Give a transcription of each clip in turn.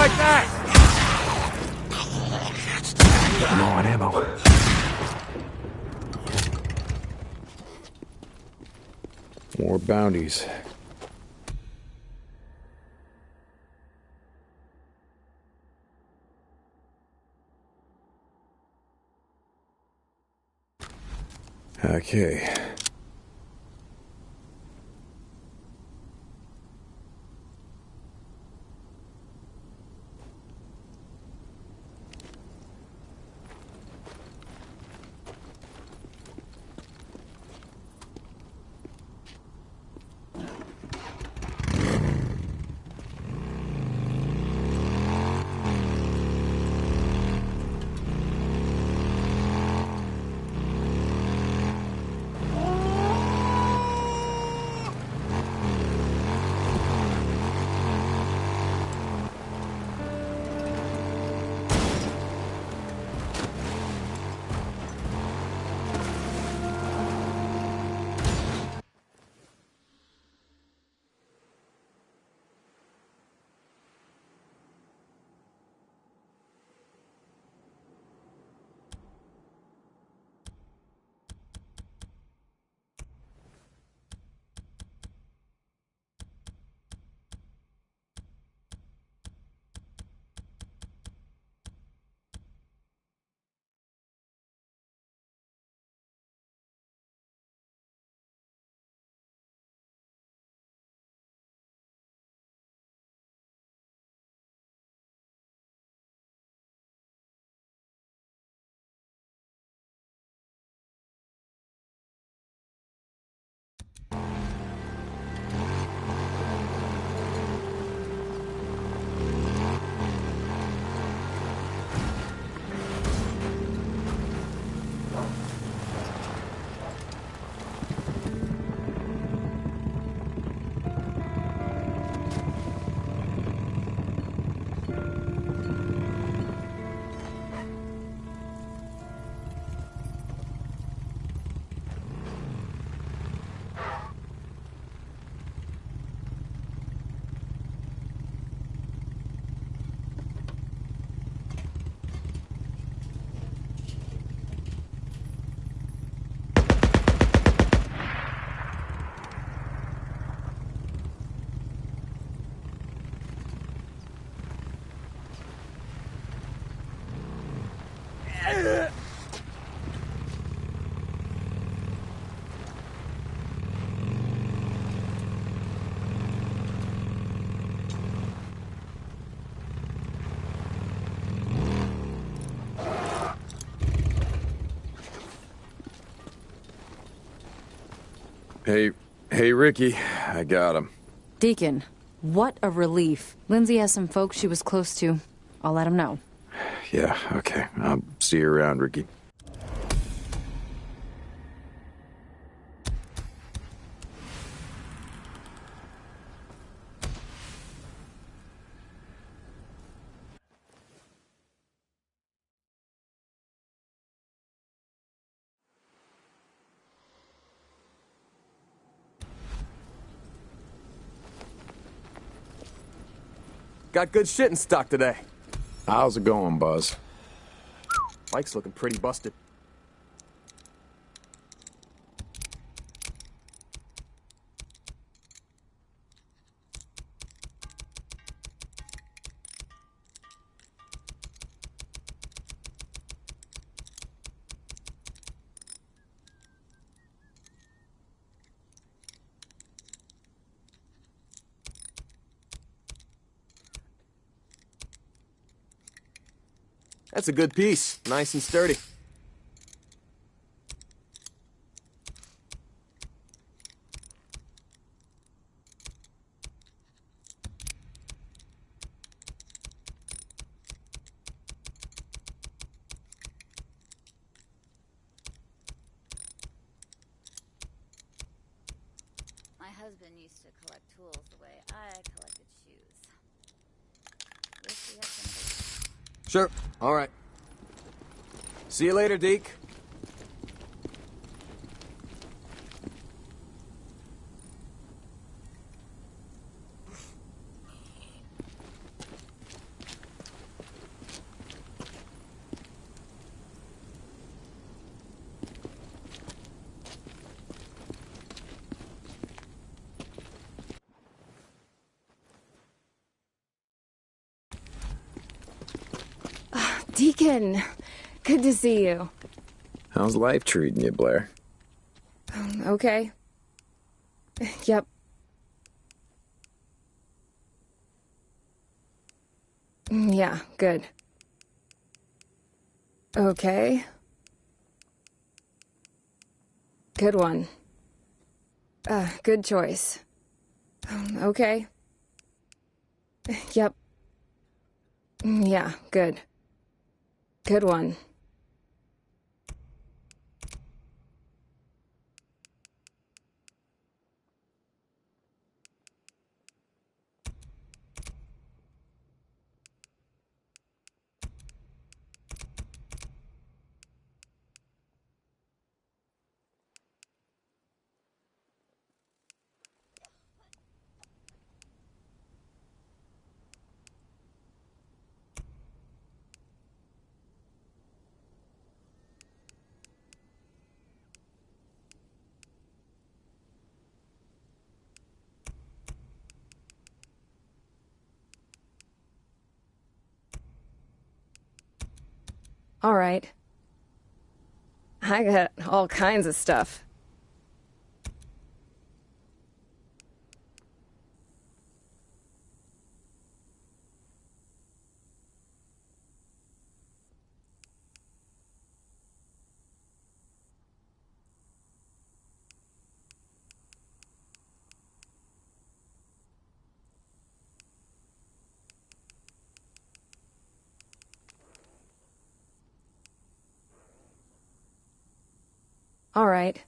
like that! Low on ammo. More bounties. Okay. Hey, Ricky. I got him. Deacon, what a relief. Lindsay has some folks she was close to. I'll let him know. Yeah, okay. I'll see you around, Ricky. Got good shit in stock today. How's it going, Buzz? Mike's looking pretty busted. That's a good piece. Nice and sturdy. My husband used to collect tools the way I collected shoes. Wish we had somebody. Sure. All right. See you later, Deke. Deacon, good to see you. How's life treating you, Blair? Okay. Yep. Yeah, good. Okay. Good one. Good choice. Okay. Yep. Yeah, good. Good one. All right. I got all kinds of stuff. All right.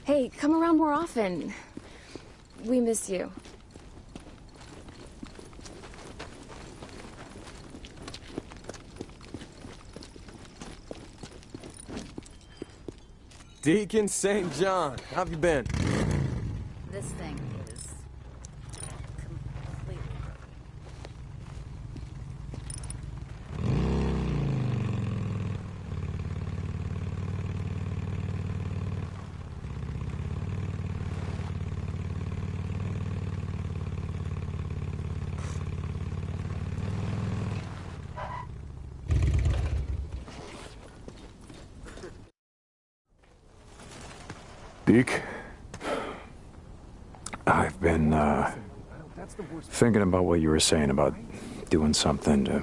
Hey, come around more often. We miss you. Deacon St. John, how have you been? This thing is completely broken. Deke? I've been, thinking about what you were saying about doing something to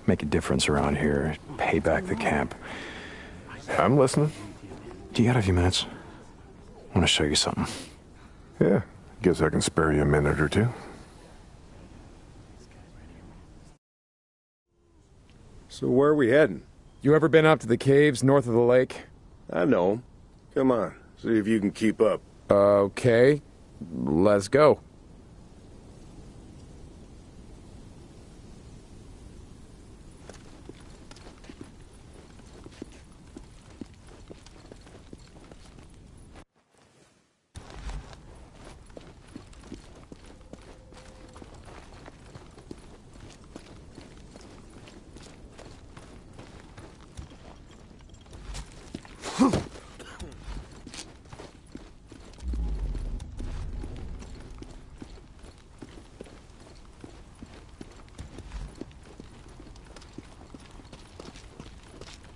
make a difference around here, pay back the camp. I'm listening. Do you got a few minutes? I want to show you something. Yeah, guess I can spare you a minute or two. So where are we heading? You ever been up to the caves north of the lake? I know. Come on, see if you can keep up. Okay, let's go.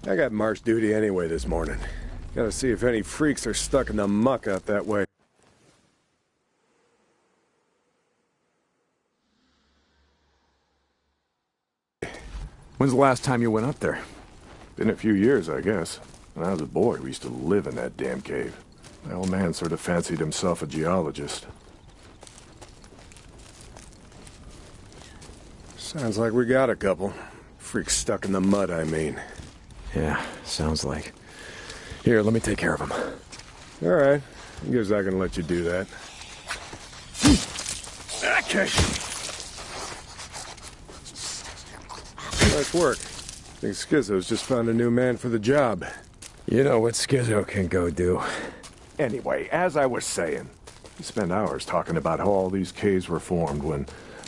I got march duty anyway this morning. Gotta see if any freaks are stuck in the muck out that way. When's the last time you went up there? Been a few years, I guess. When I was a boy, we used to live in that damn cave. My old man sort of fancied himself a geologist. Sounds like we got a couple. Freaks stuck in the mud, I mean. Yeah, sounds like. Here, let me take care of them. All right. I guess I can let you do that. Okay. Nice work. I think Schizo's just found a new man for the job. You know what Schizo can go do. Anyway, as I was saying, we spent hours talking about how all these caves were formed when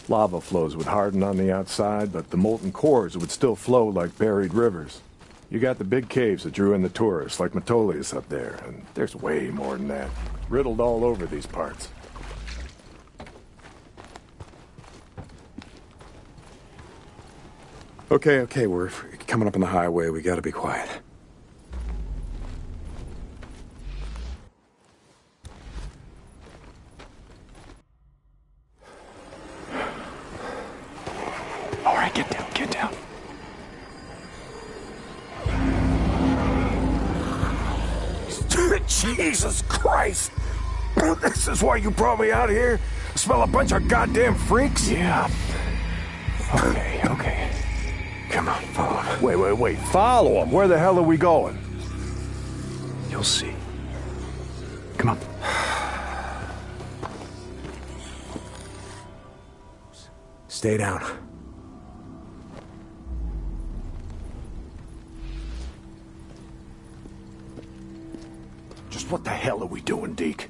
lava flows would harden on the outside, but the molten cores would still flow like buried rivers. You got the big caves that drew in the tourists, like Metolius up there, and there's way more than that. Riddled all over these parts. Okay, we're coming up on the highway. We gotta be quiet. All right, get down. Jesus Christ! This is why you brought me out here? Smell a bunch of goddamn freaks? Yeah. Okay. Come on, follow him. Wait. Follow him? Where the hell are we going? You'll see. Come on. Stay down. Just what the hell are we doing, Deke?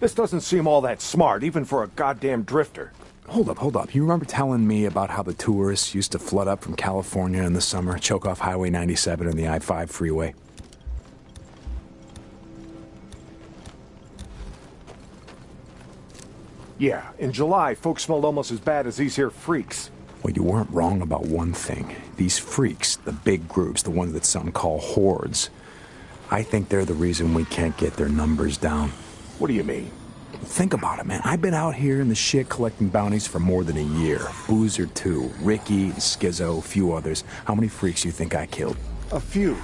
This doesn't seem all that smart, even for a goddamn drifter. Hold up. You remember telling me about how the tourists used to flood up from California in the summer, choke off Highway 97 and the I-5 freeway? Yeah, in July, folks smelled almost as bad as these here freaks. Well, you weren't wrong about one thing. These freaks, the big groups, the ones that some call hordes, I think they're the reason we can't get their numbers down. What do you mean? Think about it, man. I've been out here in the shit collecting bounties for more than a year. Boozer, too. Ricky, Schizo, a few others. How many freaks you think I killed? A few.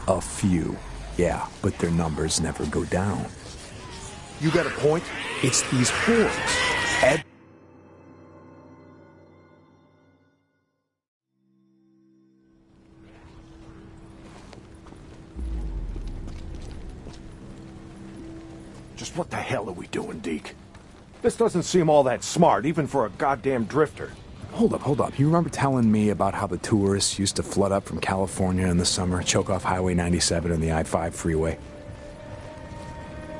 A few. Yeah, but their numbers never go down. You got a point? It's these hordes. Just what the hell are we doing, Deke? This doesn't seem all that smart, even for a goddamn drifter. Hold up. You remember telling me about how the tourists used to flood up from California in the summer, choke off Highway 97 and the I-5 freeway?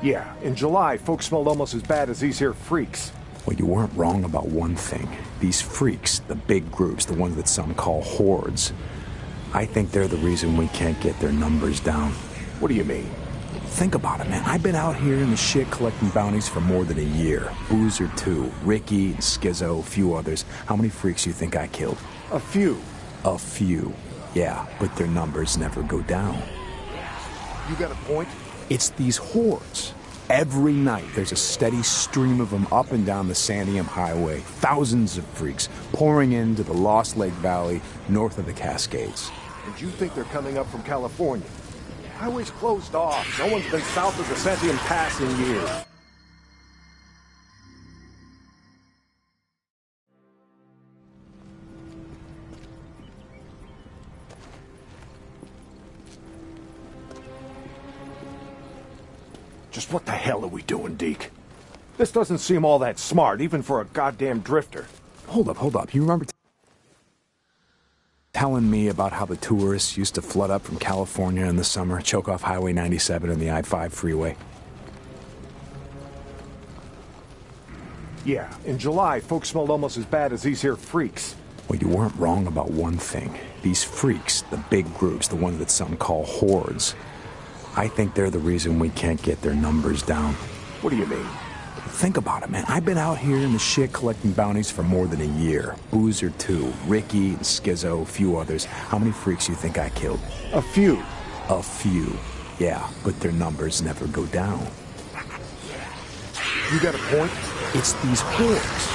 Yeah, in July, folks smelled almost as bad as these here freaks. Well, you weren't wrong about one thing. These freaks, the big groups, the ones that some call hordes, I think they're the reason we can't get their numbers down. What do you mean? Think about it, man. I've been out here in the shit collecting bounties for more than a year. Boozer, too. Ricky, Schizo, a few others. How many freaks you think I killed? A few. A few. Yeah, but their numbers never go down. You got a point? It's these hordes. Every night, there's a steady stream of them up and down the Santiam Highway. Thousands of freaks pouring into the Lost Lake Valley north of the Cascades. And you think they're coming up from California? Highway's closed off. No one's been south of the Santiam Pass in years. Just what the hell are we doing, Deke? This doesn't seem all that smart, even for a goddamn drifter. Hold up. You remember telling me about how the tourists used to flood up from California in the summer, choke off Highway 97 and the I-5 freeway? Yeah, in July, folks smelled almost as bad as these here freaks. Well, you weren't wrong about one thing. These freaks, the big groups, the ones that some call hordes, I think they're the reason we can't get their numbers down. What do you mean? Think about it, man. I've been out here in the shit collecting bounties for more than a year. Boozer, too. Ricky, Schizo, a few others. How many freaks you think I killed? A few. A few. Yeah, but their numbers never go down. You got a point? It's these hordes.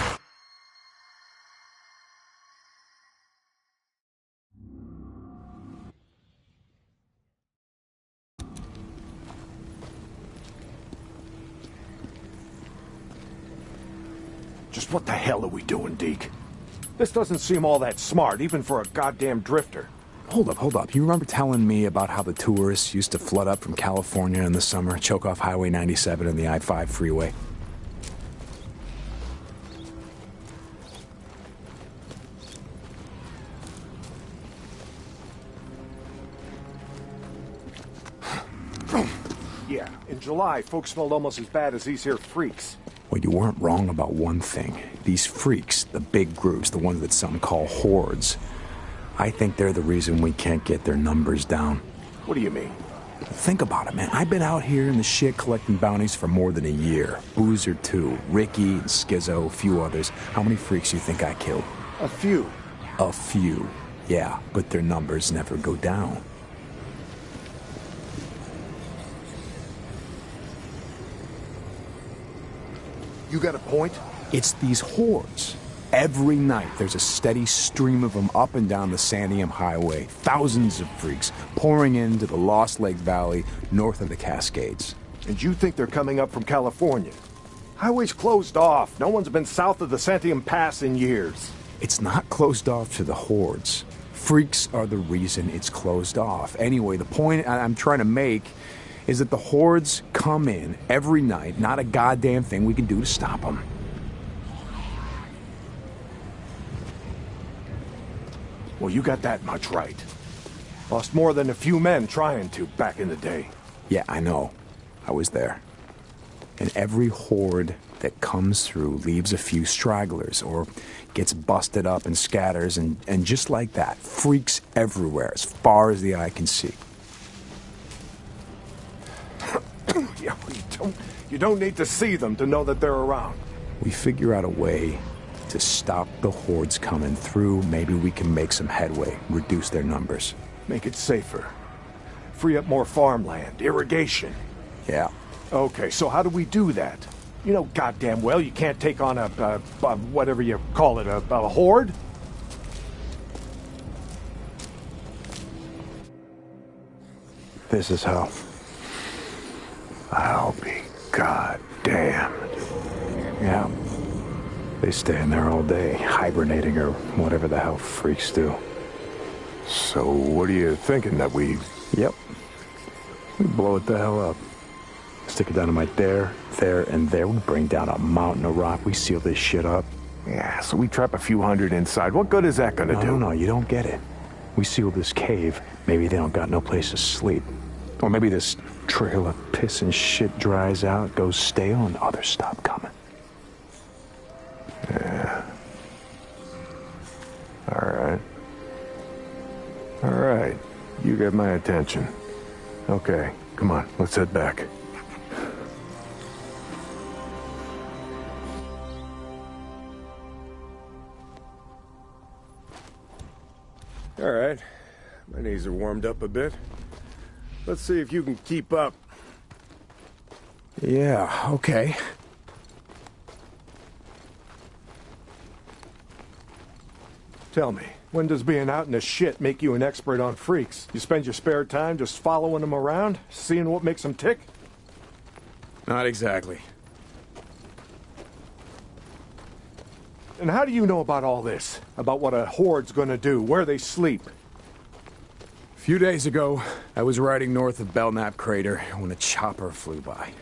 Just what the hell are we doing, Deke? This doesn't seem all that smart, even for a goddamn drifter. Hold up. You remember telling me about how the tourists used to flood up from California in the summer, choke off Highway 97 and the I-5 freeway? Yeah, in July, folks smelled almost as bad as these here freaks. Well, you weren't wrong about one thing. These freaks, the big groups, the ones that some call hordes, I think they're the reason we can't get their numbers down. What do you mean? Think about it, man. I've been out here in the shit collecting bounties for more than a year. Boozer, too. Ricky, and Skizzo, a few others. How many freaks do you think I killed? A few. A few. Yeah, but their numbers never go down. You got a point? It's these hordes. Every night, there's a steady stream of them up and down the Santiam Highway. Thousands of freaks pouring into the Lost Lake Valley north of the Cascades. And you think they're coming up from California? Highway's closed off. No one's been south of the Santiam Pass in years. It's not closed off to the hordes. Freaks are the reason it's closed off. Anyway, the point I'm trying to make is that the hordes come in every night. Not a goddamn thing we can do to stop them. Well, you got that much right. Lost more than a few men trying to back in the day. Yeah, I know. I was there. And every horde that comes through leaves a few stragglers or gets busted up and scatters, and just like that, freaks everywhere as far as the eye can see. Yeah, you don't need to see them to know that they're around. We figure out a way to stop the hordes coming through. Maybe we can make some headway, reduce their numbers. Make it safer. Free up more farmland, irrigation. Yeah. Okay, so how do we do that? You know goddamn well you can't take on a whatever you call it, a horde? This is how. I'll be goddamned. Yeah. They stay in there all day, hibernating or whatever the hell freaks do. So what are you thinking, that we... Yep. We blow it the hell up. Stick it dynamite there, and there. We bring down a mountain of rock. We seal this shit up. Yeah, so we trap a few hundred inside. What good is that gonna do? No, you don't get it. We seal this cave. Maybe they don't got no place to sleep. Or maybe this trail of piss and shit dries out, goes stale, and others stop coming. Yeah. All right. You get my attention. Okay, come on, let's head back. All right. My knees are warmed up a bit. Let's see if you can keep up. Yeah, okay. Tell me, when does being out in the shit make you an expert on freaks? You spend your spare time just following them around, seeing what makes them tick? Not exactly. And how do you know about all this? About what a horde's gonna do, where they sleep? A few days ago, I was riding north of Belknap Crater when a chopper flew by.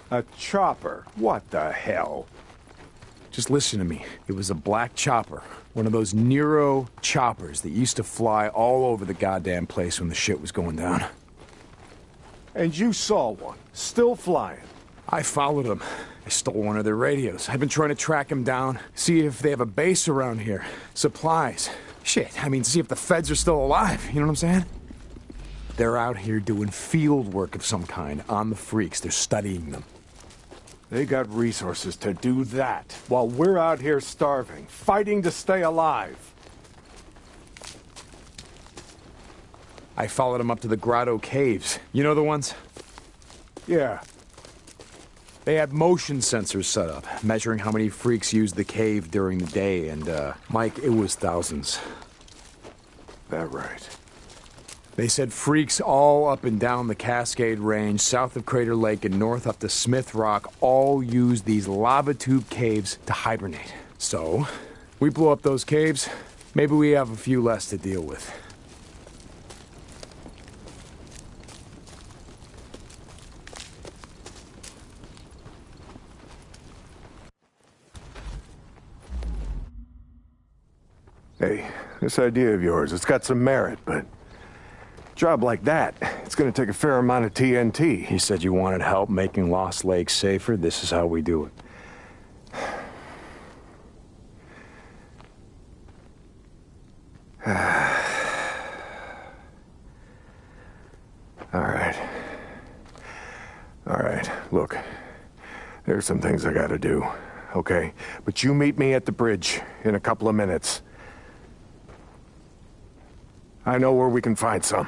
A chopper? What the hell? Just listen to me. It was a black chopper. One of those Nero choppers that used to fly all over the goddamn place when the shit was going down. And you saw one, still flying. I followed them. I stole one of their radios. I've been trying to track them down, see if they have a base around here. Supplies. Shit, I mean, see if the feds are still alive. You know what I'm saying? They're out here doing field work of some kind on the freaks. They're studying them. They got resources to do that, while we're out here starving, fighting to stay alive. I followed them up to the Grotto Caves. You know the ones? Yeah. They had motion sensors set up, measuring how many freaks used the cave during the day, and, Mike, it was thousands. That right. They said freaks all up and down the Cascade Range, south of Crater Lake and north up to Smith Rock, all use these lava tube caves to hibernate. So, We blow up those caves, maybe we have a few less to deal with. Hey, this idea of yours, it's got some merit, but... a job like that, it's gonna take a fair amount of TNT. You said you wanted help making Lost Lake safer. This is how we do it. All right, look. There's some things I gotta do, okay? But you meet me at the bridge in a couple of minutes. I know where we can find some.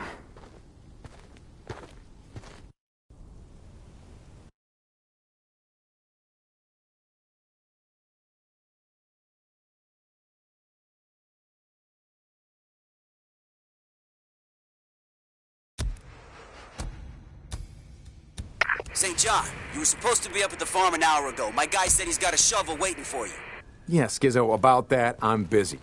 St. John, you were supposed to be up at the farm an hour ago. My guy said he's got a shovel waiting for you. Yeah, Skizzo, about that, I'm busy.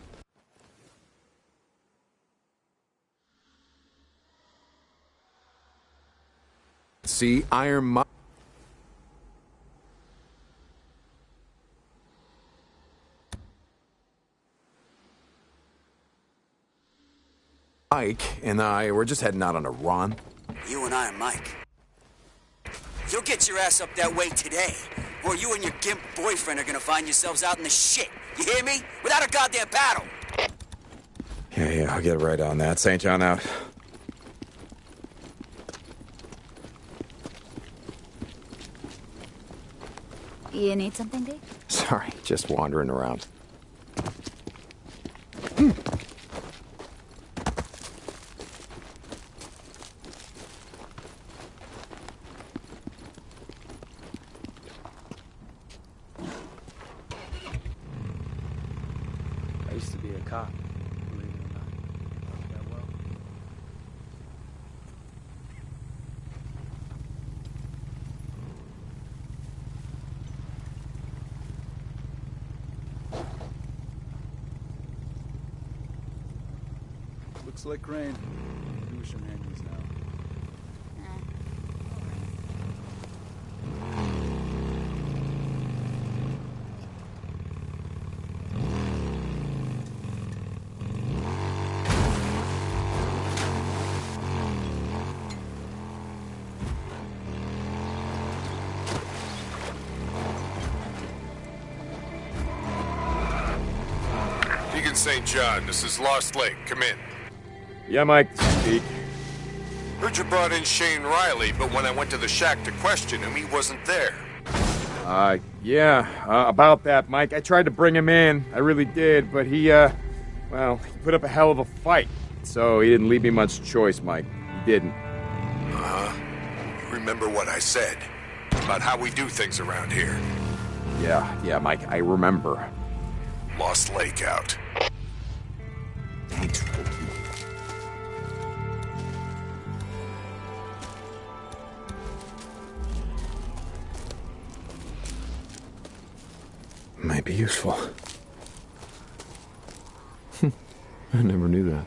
See, Iron Mike and I, we're just heading out on a run. You and I are Mike. You'll get your ass up that way today, or you and your gimp boyfriend are gonna find yourselves out in the shit. You hear me? Without a goddamn paddle! Yeah, I'll get right on that. St. John out. You need something, Dick? Sorry, just wandering around. I used to be a cop, believe it or not. That well. Looks like rain. Maybe we should hang these now. Deacon St. John, this is Lost Lake. Come in. Yeah, Mike, speak. Heard you brought in Shane Riley, but when I went to the shack to question him, he wasn't there. About that, Mike. I tried to bring him in. I really did, but he put up a hell of a fight. So he didn't leave me much choice, Mike. He didn't. Uh-huh. You remember what I said about how we do things around here? Yeah, Mike, I remember. Lost Lake out. Might be useful. I never knew that.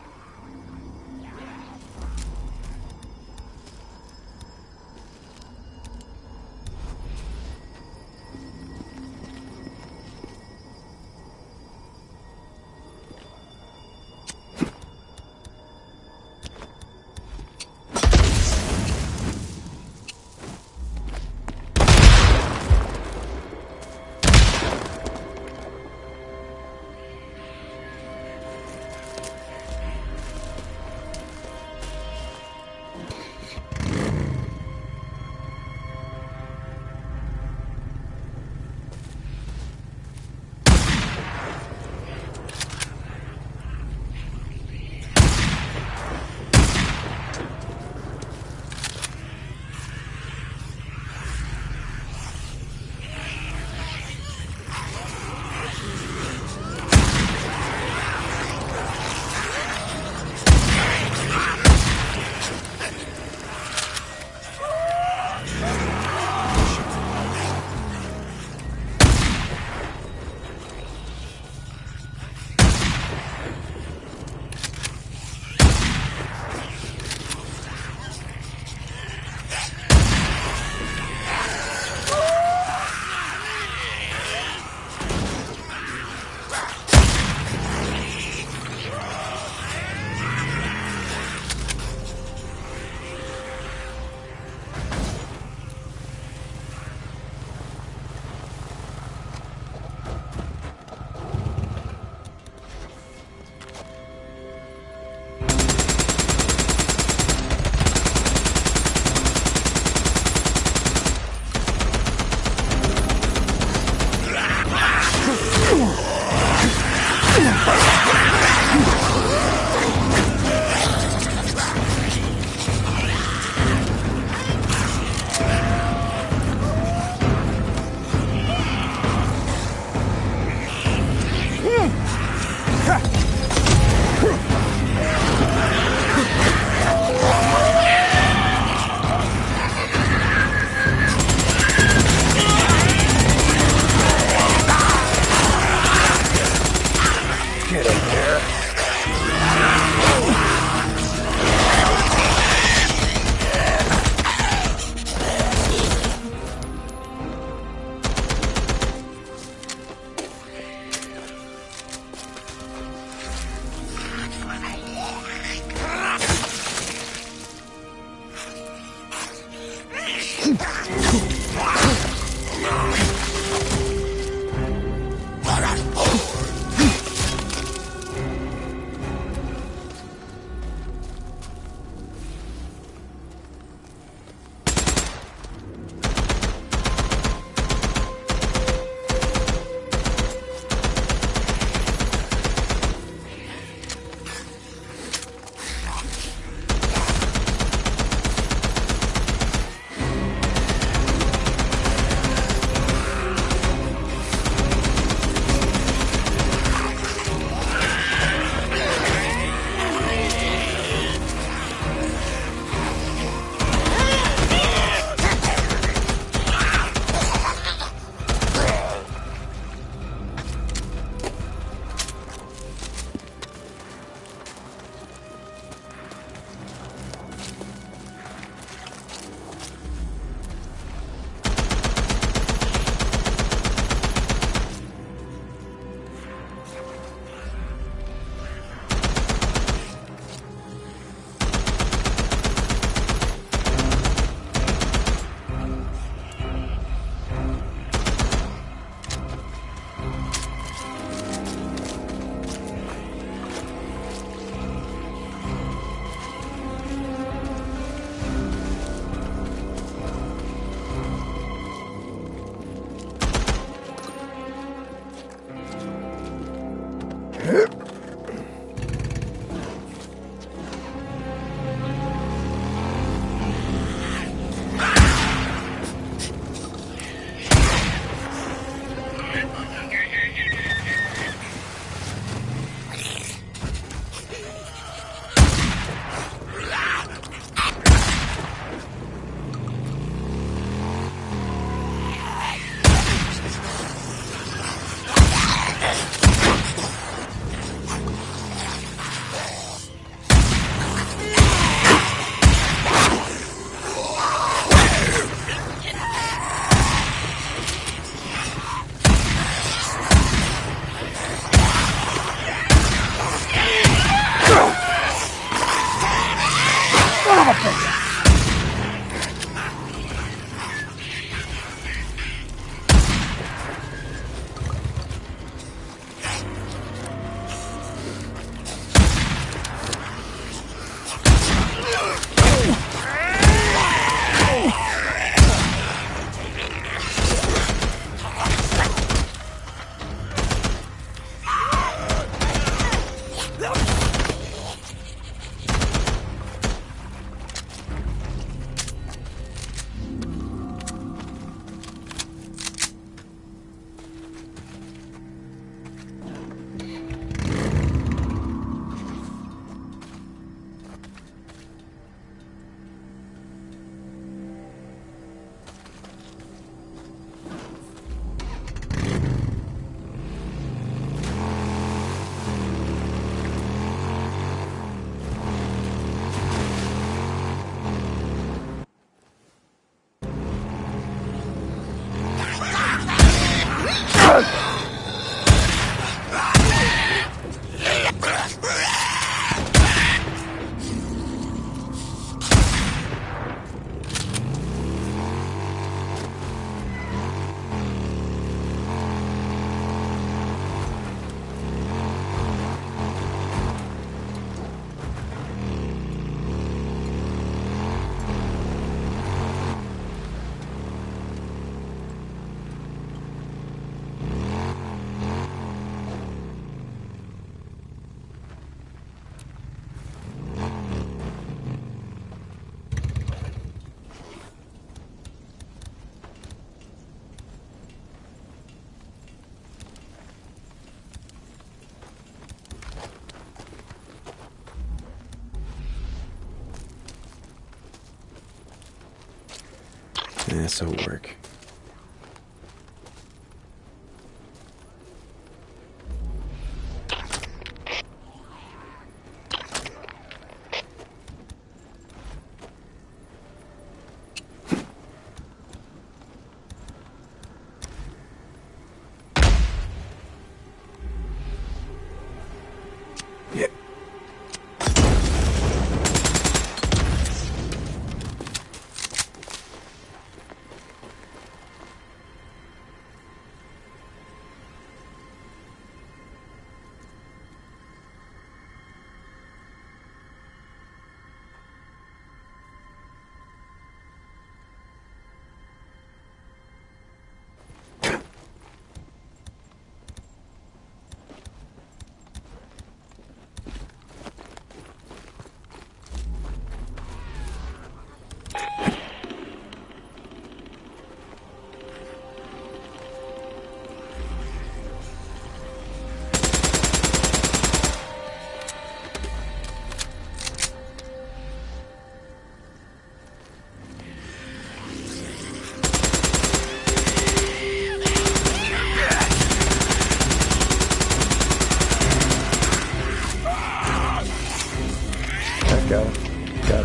This'll work.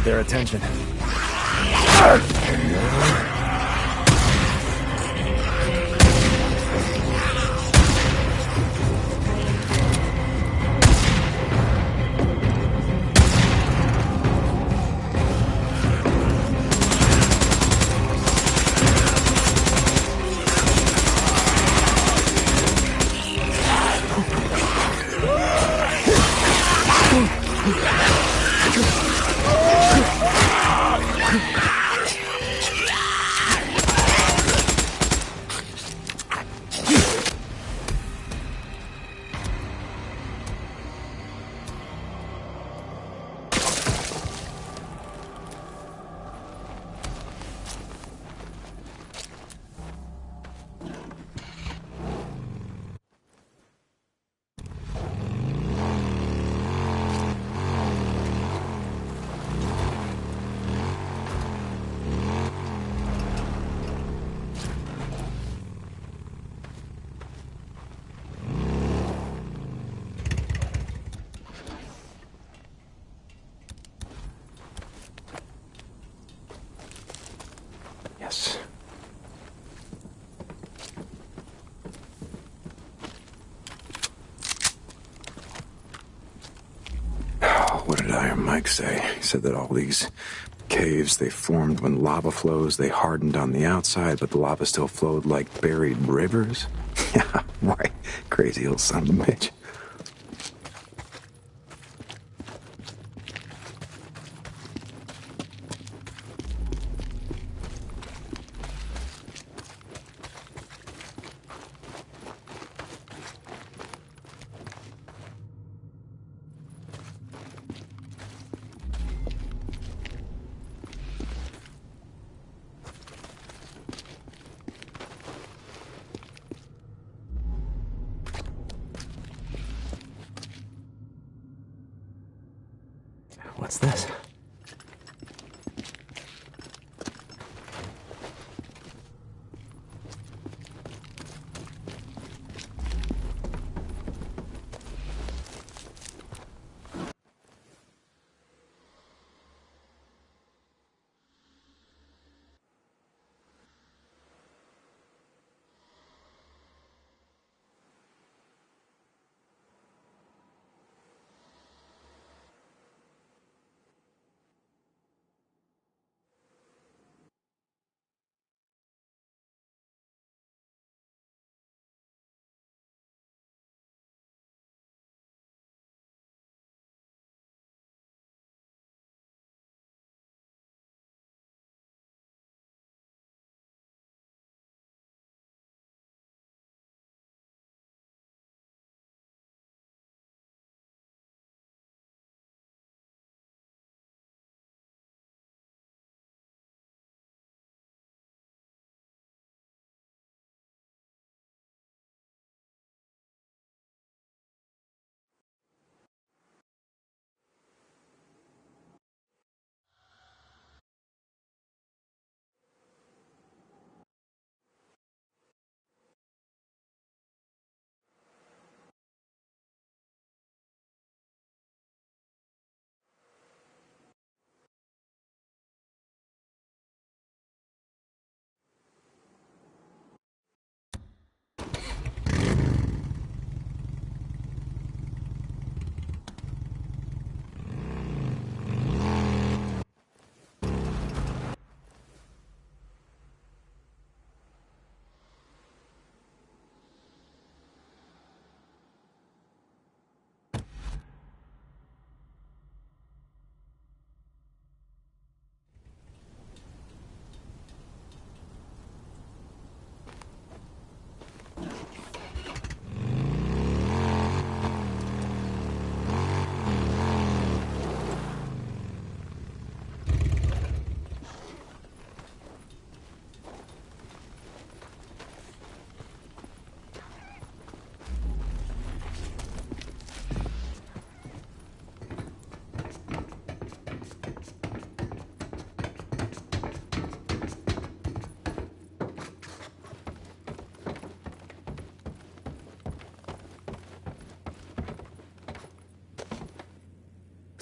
their attention. Yes. What did Iron Mike say? He said that all these caves, they formed when lava flows. They hardened on the outside, but the lava still flowed like buried rivers? Yeah, right. Crazy old son of a bitch. What's this?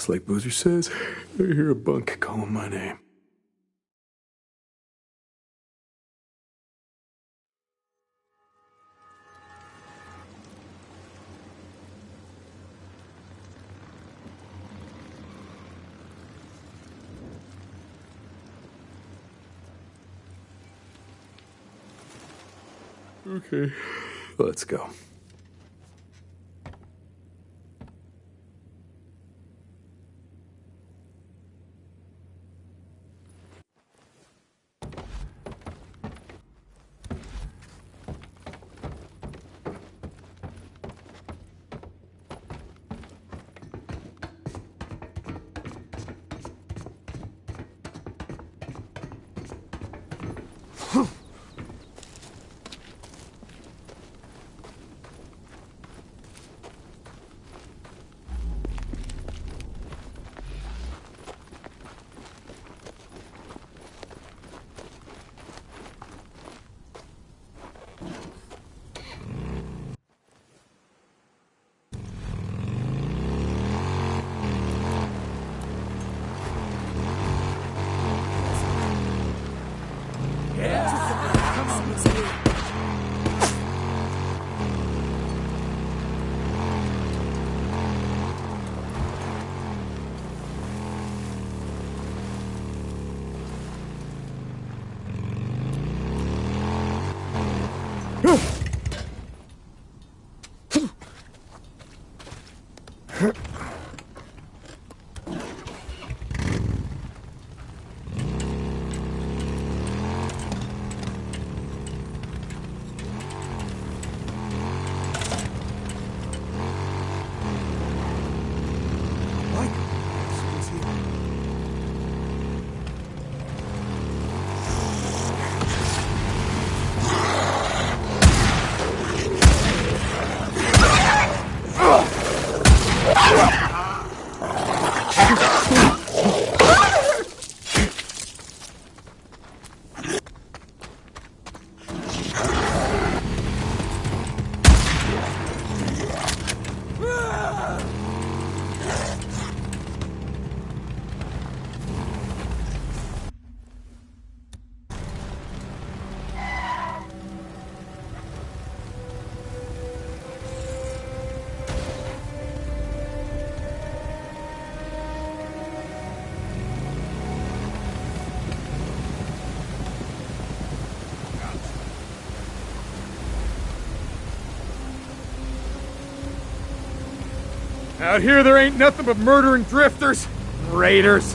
Just like Boozer says, I hear a bunk calling my name. Okay, let's go. Out here, there ain't nothing but murdering drifters, raiders.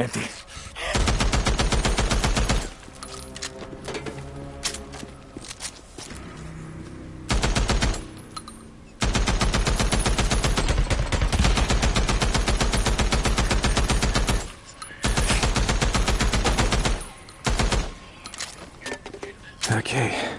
Empty. Okay.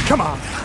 Come on.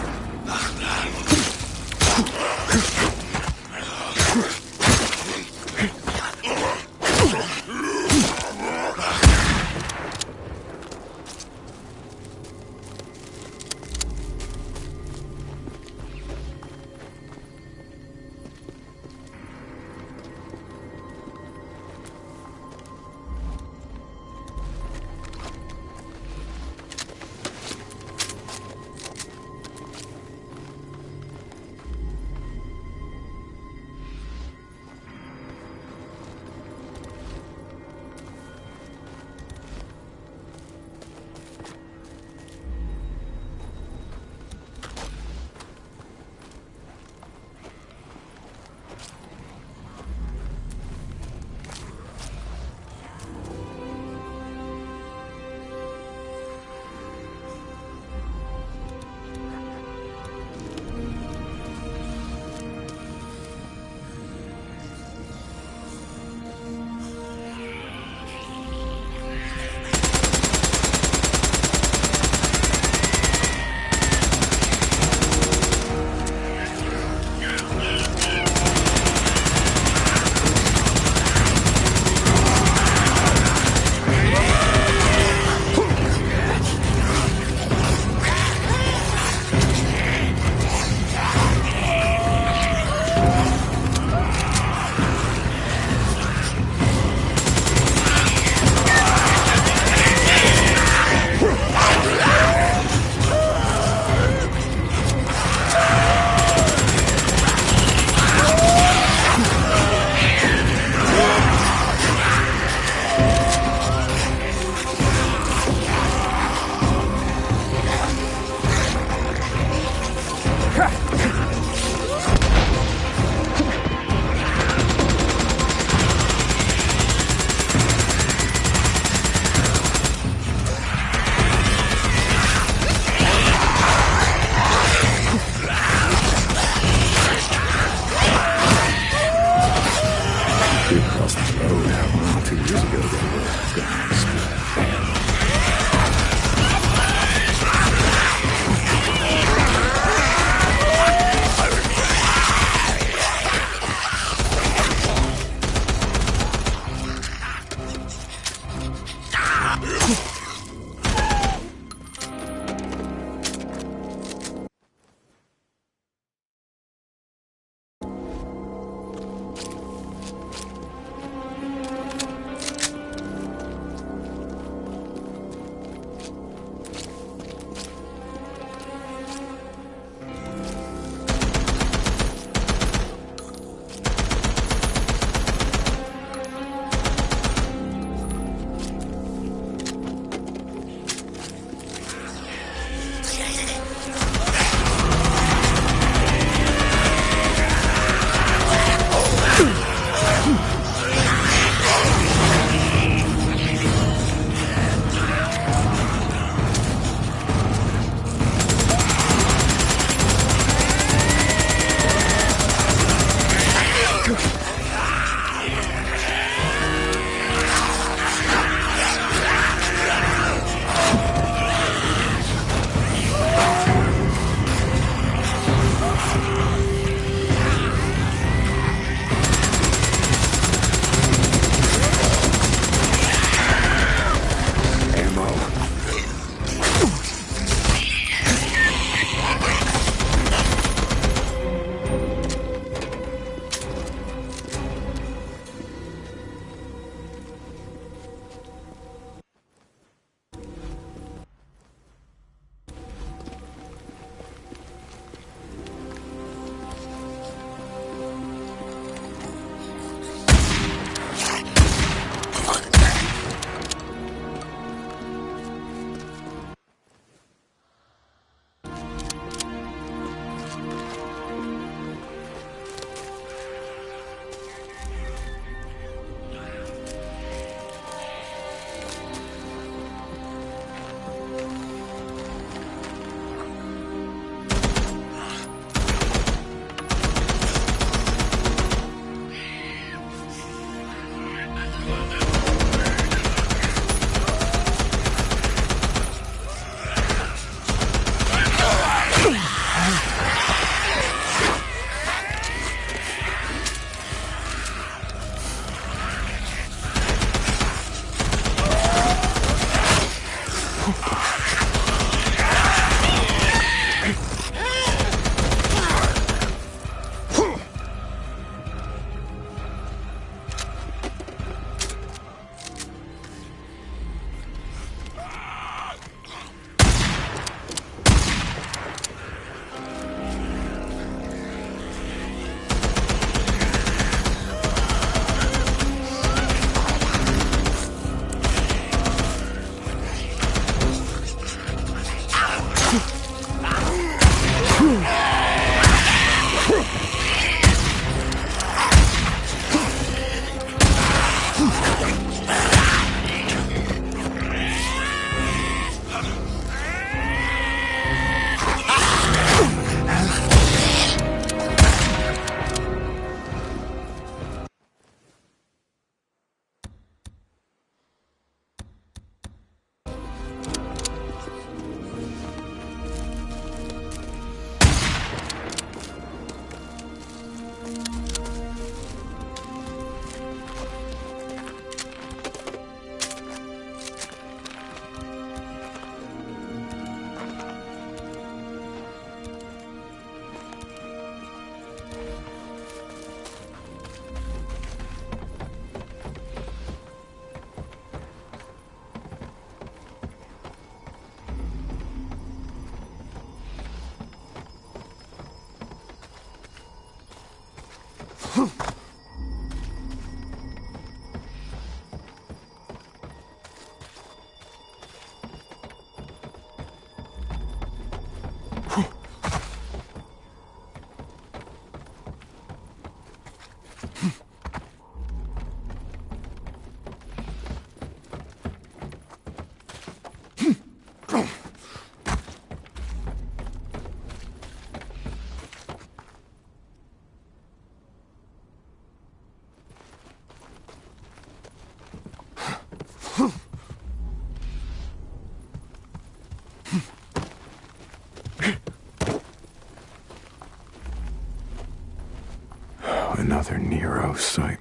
Another Nero site.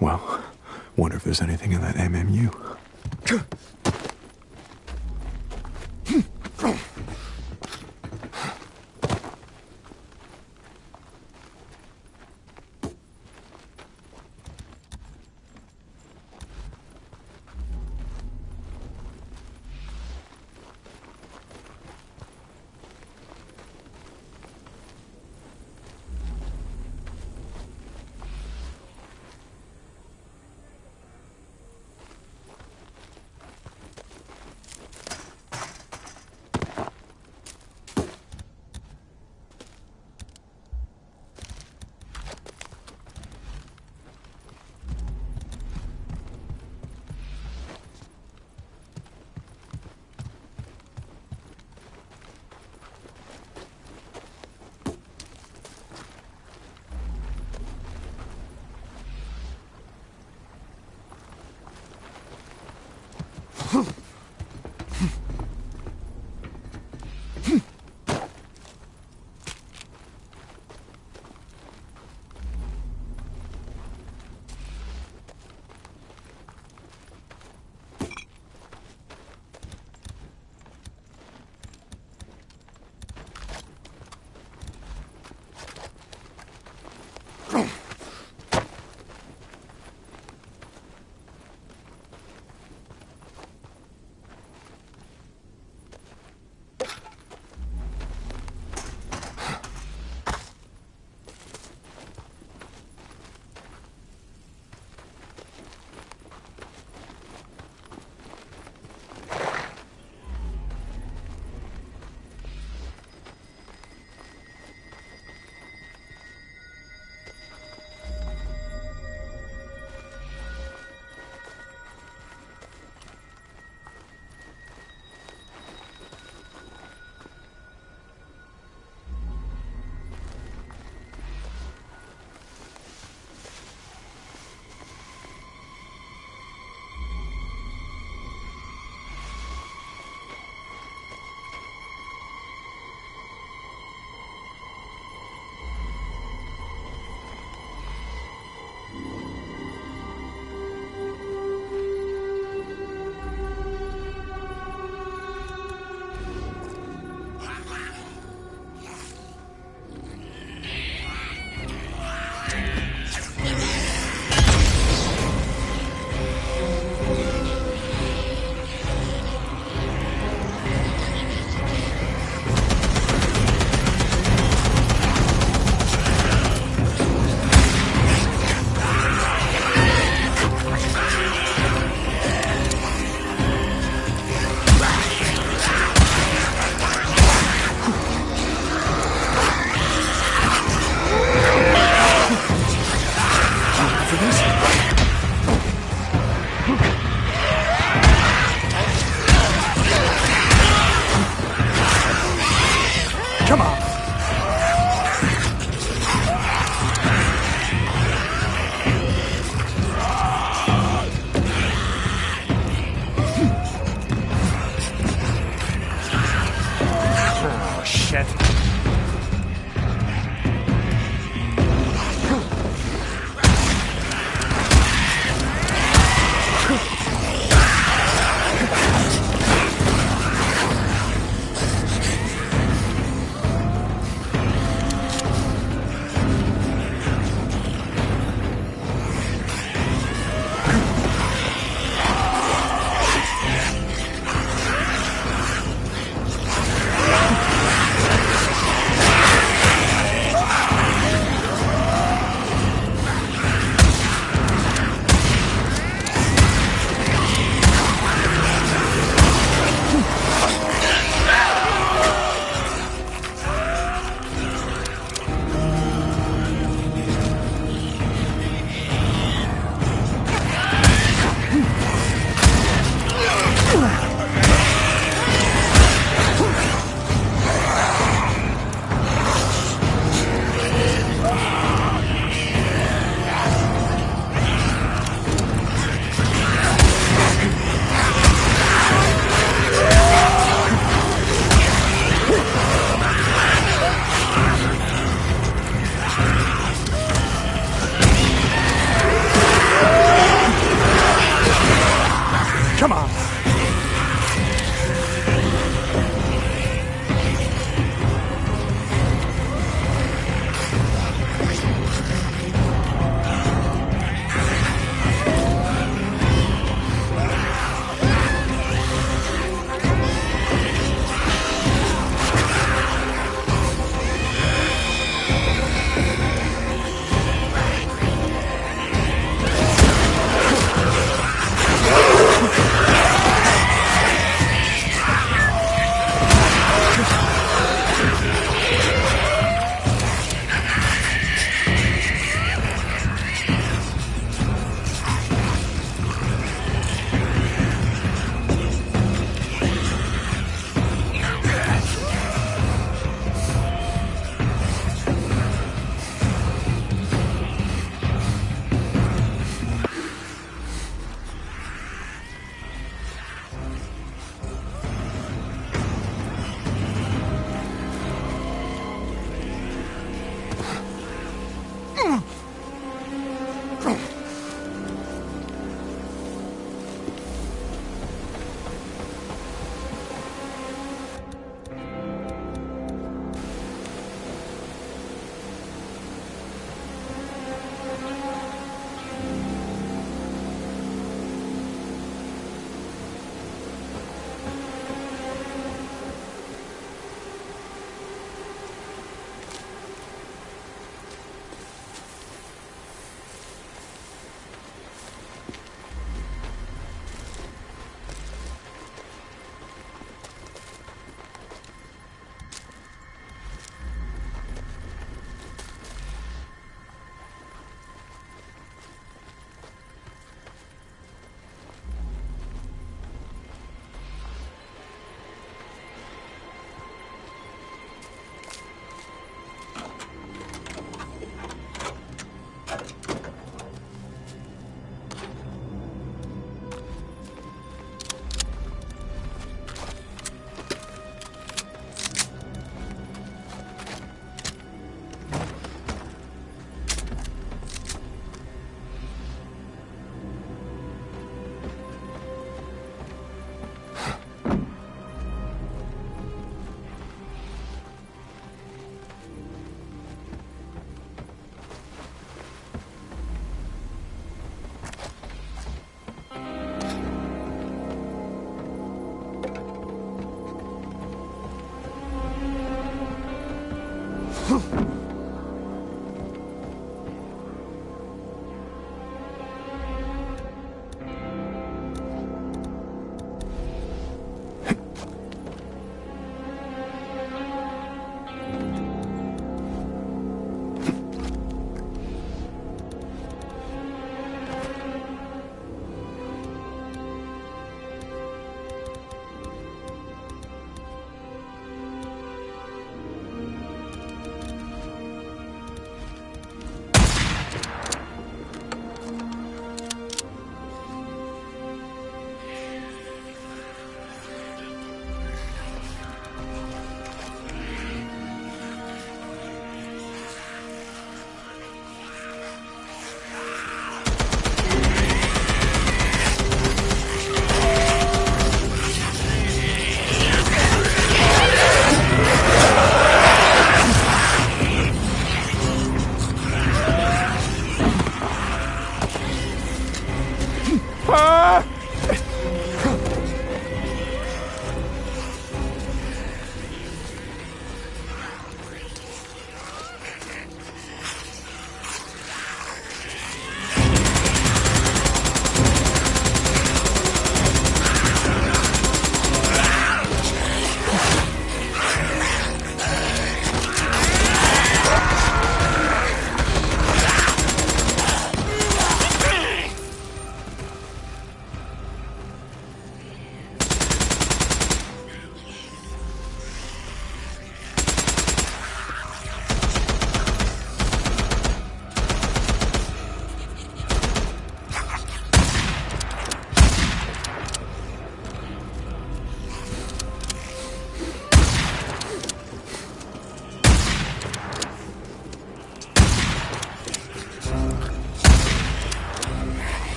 Well, wonder if there's anything in that MMU.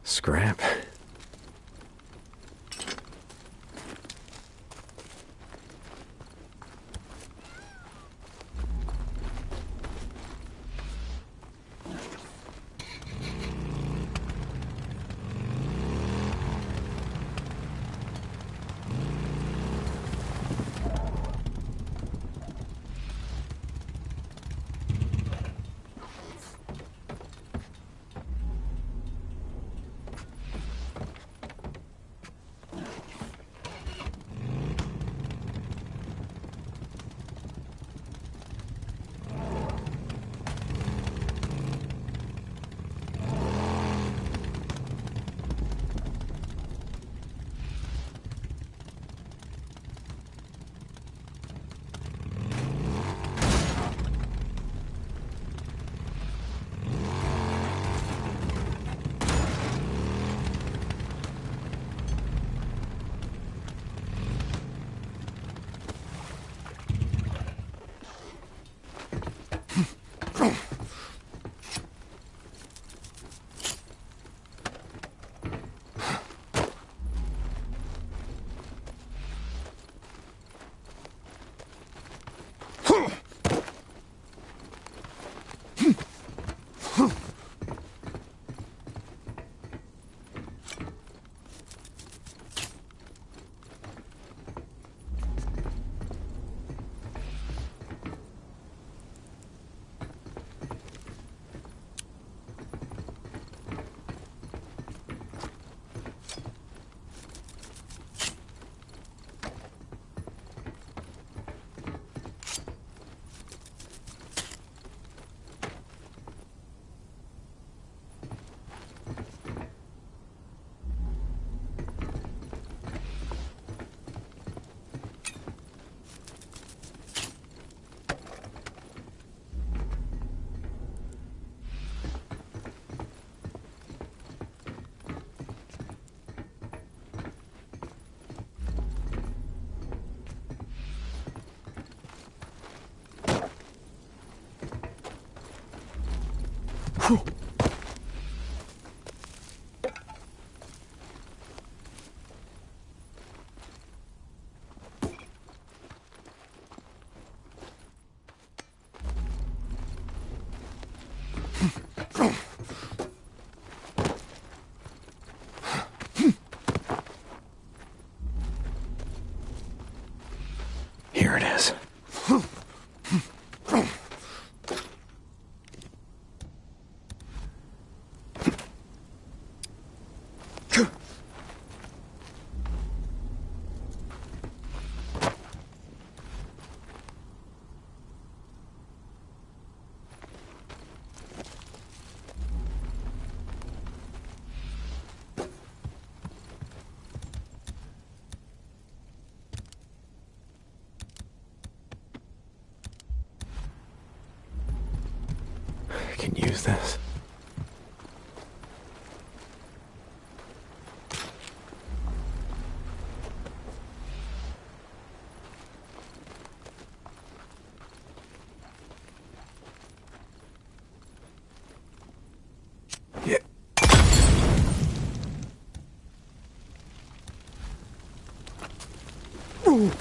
Scrap. Here it is. I can use this. Yeah. Ooh.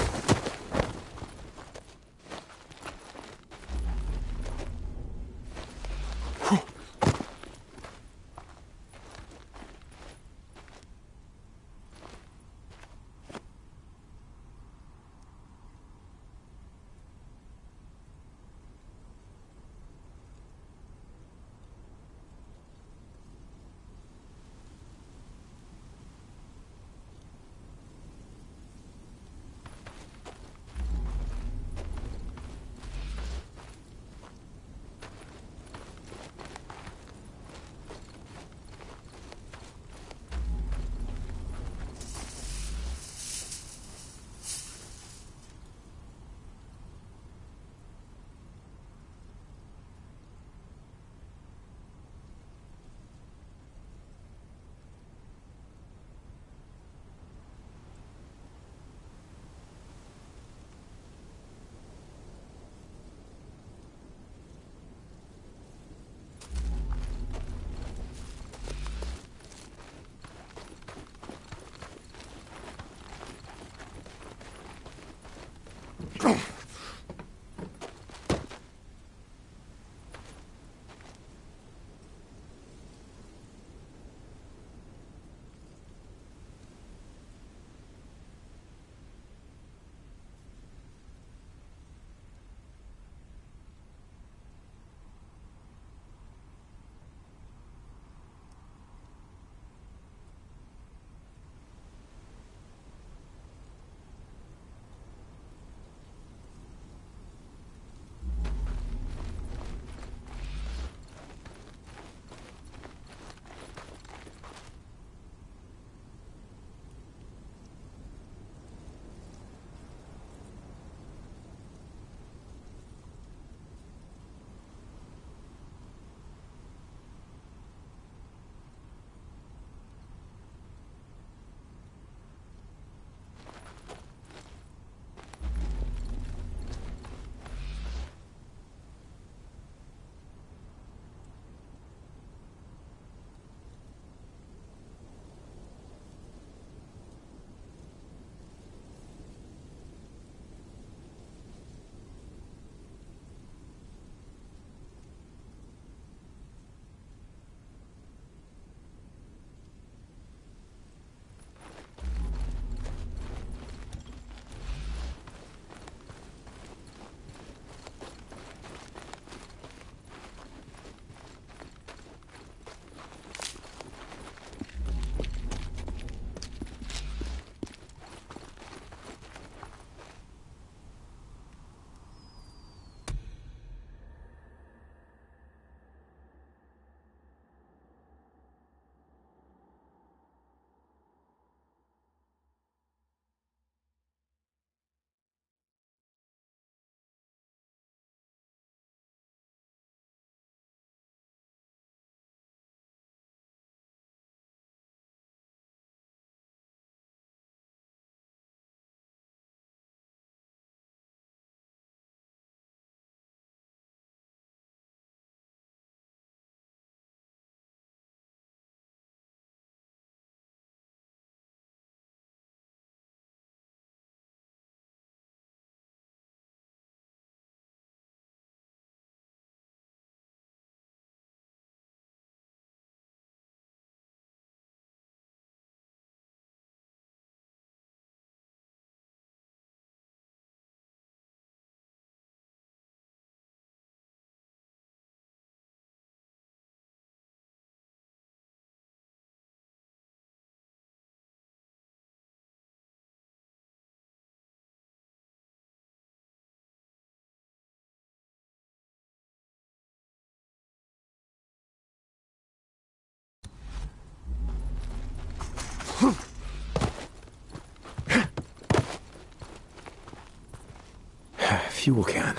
Fuel can.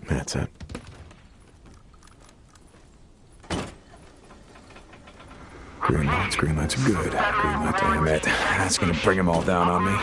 That's it. Green lights are good. Green light, damn it. That's gonna bring them all down on me.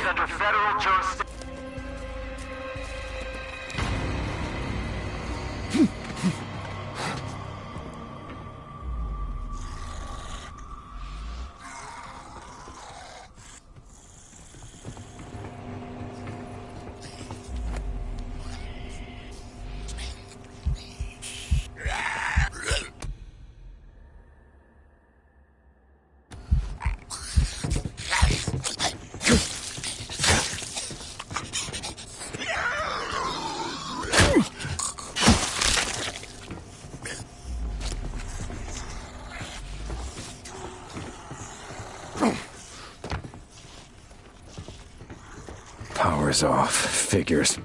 Power's off. Figures.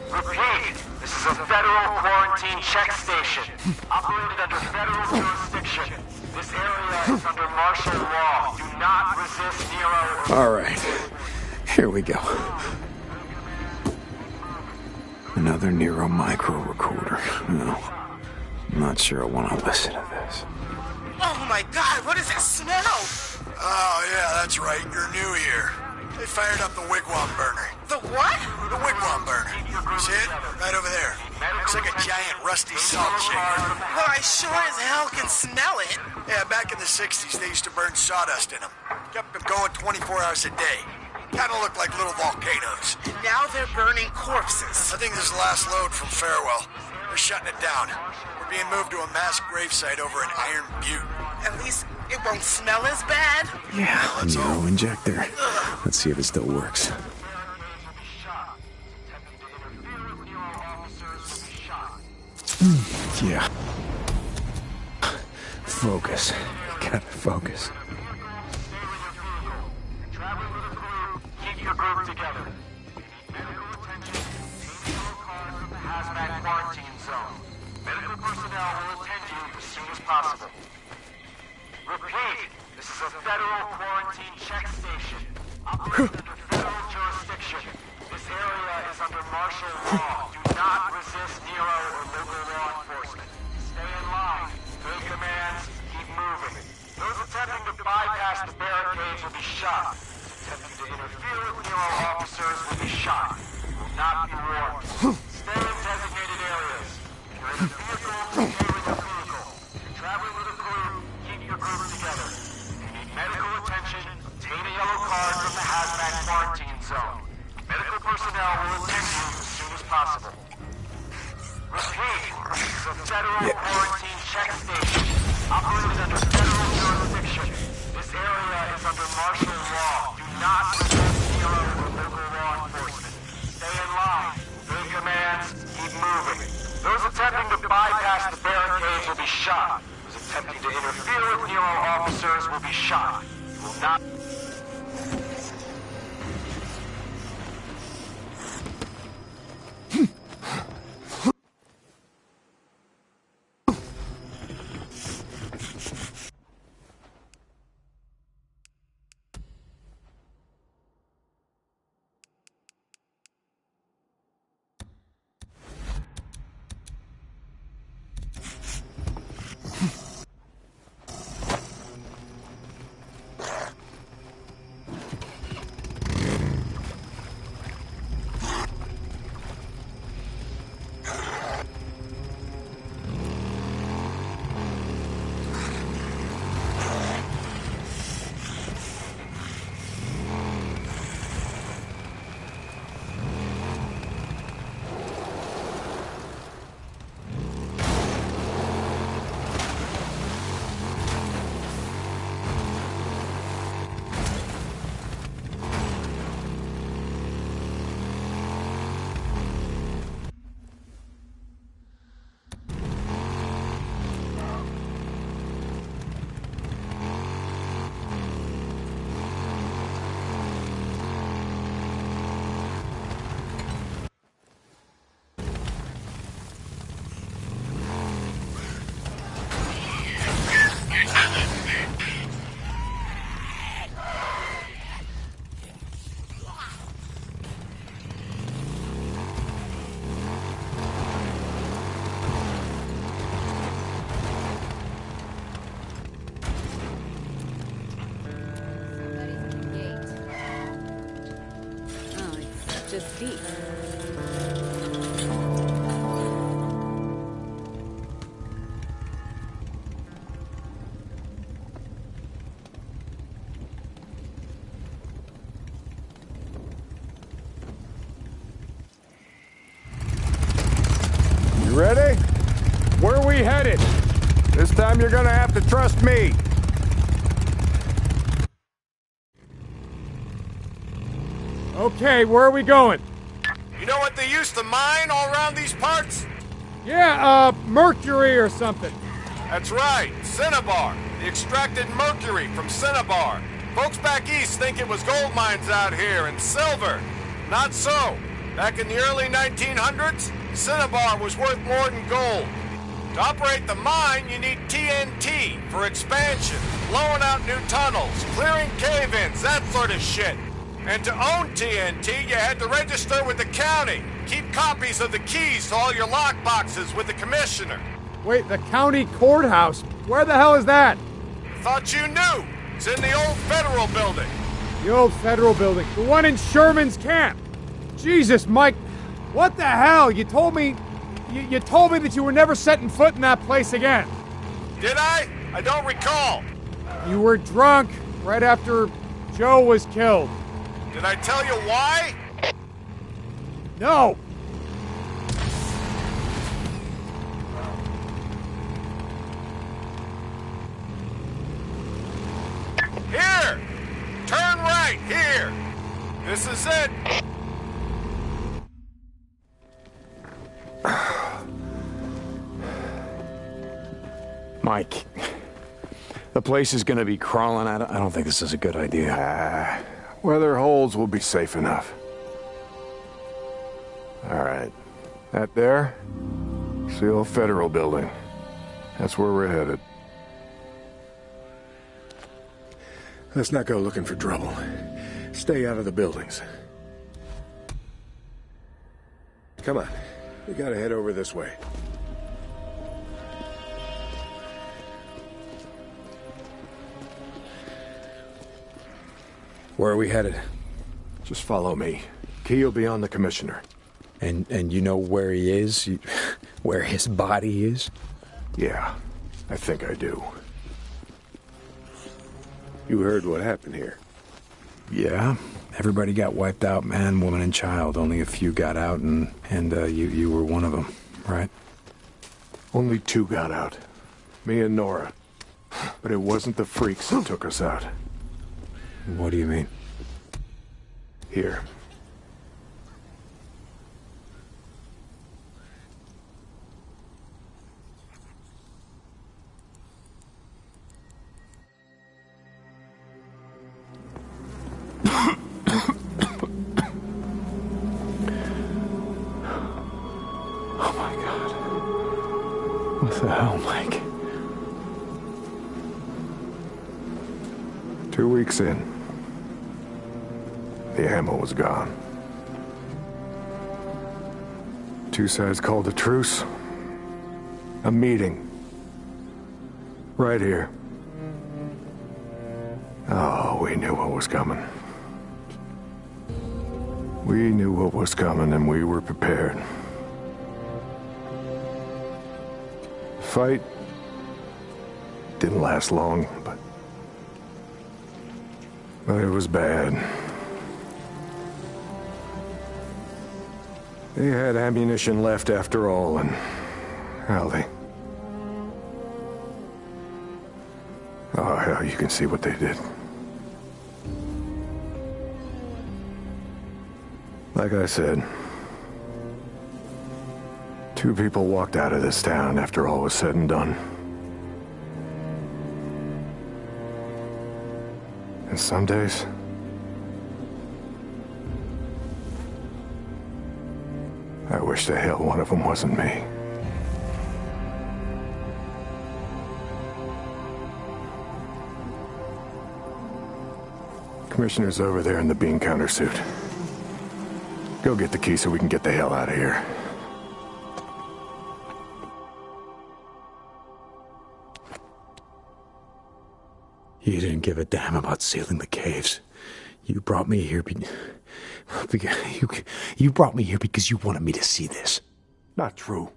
Repeat, this is a federal quarantine check station, operated under federal jurisdiction. This area is under martial law. Do not resist Nero. All right. Here we go. Another Nero micro recorder. No. I'm not sure I want to listen to this. Oh my god, what is that smell? Oh, yeah, that's right. You're new here. They fired up the wigwam burner. The what? The wigwam burner. See it? Right over there. Looks like a giant rusty salt shaker. Well, I sure as hell can smell it. Yeah, back in the 60s, they used to burn sawdust in them. Kept them going 24 hours a day. Kind of looked like little volcanoes. Now they're burning corpses. I think this is the last load from Farewell. They're shutting it down. We're being moved to a mass gravesite over in Iron Butte. At least it won't smell as bad. Yeah, Nero injector. Let's see if it still works. Yeah. Focus. Gotta focus. Keep your group together. Medical attention. Take yellow card from the hazmat quarantine zone. Medical personnel will attend you as soon as possible. Repeat, this is a federal quarantine check station, operated under federal jurisdiction. This area is under martial law. Do not resist Nero or local law enforcement. Stay in line. Good commands, keep moving. Those attempting to bypass the barricades will be shot. Attempting to interfere with Nero officers will be shot. You will not be warned. Stay in designated areas. If you're in a vehicle, stay with your vehicle. If you're traveling with a group, keep your group together. If you need medical attention, obtain a yellow card from the hazmat quarantine zone. Medical personnel will attend you as soon as possible. Repeat, this is a federal quarantine check station, operated under federal jurisdiction. This area is under martial law. Do not resist Nero or local law enforcement. Stay in line. Good commands, keep moving. Those attempting to bypass the barricades will be shot. Those attempting to interfere with Nero officers will be shot. You will not... Just deep. time you're gonna have to trust me. Okay, where are we going? You know what they used to mine all around these parts? Yeah, mercury or something. That's right, Cinnabar. The extracted mercury from Cinnabar. Folks back east think it was gold mines out here and silver. Not so. Back in the early 1900s, Cinnabar was worth more than gold. To operate the mine, you need TNT for expansion, blowing out new tunnels, clearing cave-ins, that sort of shit. And to own TNT, you had to register with the county. Keep copies of the keys to all your lockboxes with the commissioner. Wait, the county courthouse? Where the hell is that? Thought you knew. It's in the old federal building. The old federal building. The one in Sherman's camp. Jesus, Mike. What the hell? You told me... You told me that you were never setting foot in that place again. Did I? I don't recall. You were drunk right after Joe was killed. Did I tell you why? No. Here! Turn right, here! This is it! Mike, the place is gonna be crawling out. I don't think this is a good idea. Weather holes will be safe enough. All right. That there? It's the old federal building. That's where we're headed. Let's not go looking for trouble. Stay out of the buildings. Come on. We gotta head over this way. Where are we headed? Just follow me. Key will be on the commissioner. And you know where he is? Where his body is? Yeah, I think I do. You heard what happened here? Yeah. Everybody got wiped out, man, woman, and child. Only a few got out, and you were one of them, right? Only 2 got out. Me and Nora. But it wasn't the freaks that took us out. What do you mean? Here. Oh my God. What the hell, Mike? 2 weeks in. The ammo was gone. 2 sides called a truce. A meeting. Right here. Oh, we knew what was coming. We knew what was coming and we were prepared. The fight didn't last long, but it was bad. They had ammunition left after all, and hell, oh, hell, you can see what they did. Like I said, 2 people walked out of this town after all was said and done. And some days, I wish the hell one of them wasn't me. Commissioner's over there in the bean counter suit. Go get the key so we can get the hell out of here. You didn't give a damn about sealing the caves. You brought me here you brought me here because you wanted me to see this. Not true.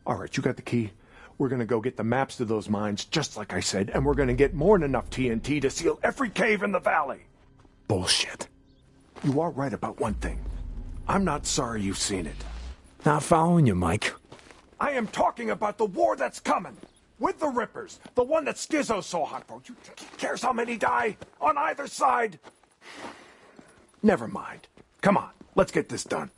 All right, you got the key. We're gonna go get the maps to those mines, just like I said, and we're gonna get more than enough TNT to seal every cave in the valley. Bullshit. You are right about one thing. I'm not sorry you've seen it. Not following you, Mike. I am talking about the war that's coming. With the Rippers. The one that Skizzo's so hot for. You cares how many die? On either side? Never mind. Come on, let's get this done.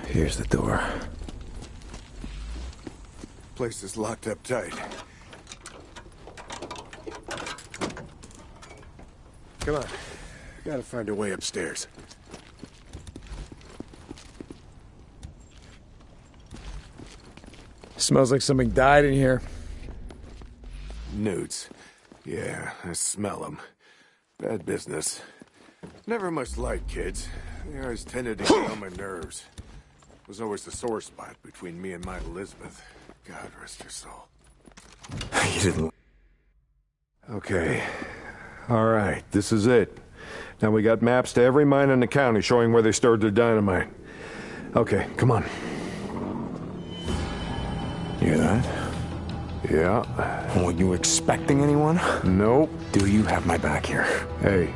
Here's the door. Place is locked up tight. Come on. Gotta find a way upstairs. Smells like something died in here. Newts. Yeah, I smell them. Bad business. Never much liked kids. They always tended to get on my nerves. Was always the sore spot between me and my Elizabeth. God rest her soul. You didn't... Okay. All right, this is it. Now we got maps to every mine in the county showing where they stored their dynamite. Okay, come on. You hear that? Yeah. Were you expecting anyone? Nope. Do you have my back here? Hey.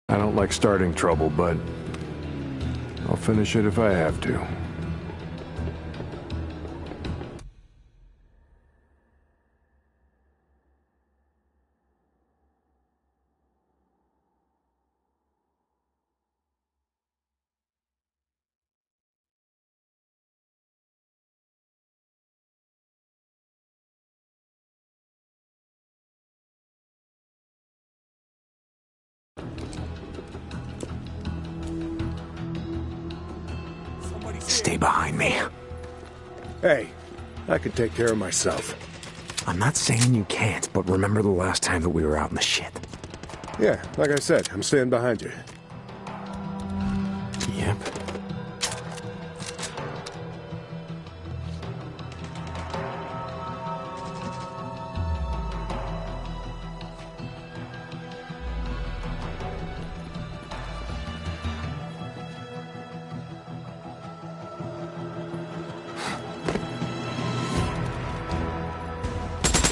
I don't like starting trouble, but I'll finish it if I have to. Stay behind me. Hey, I can take care of myself. I'm not saying you can't, but remember the last time that we were out in the shit. Yeah, like I said, I'm staying behind you. Yep.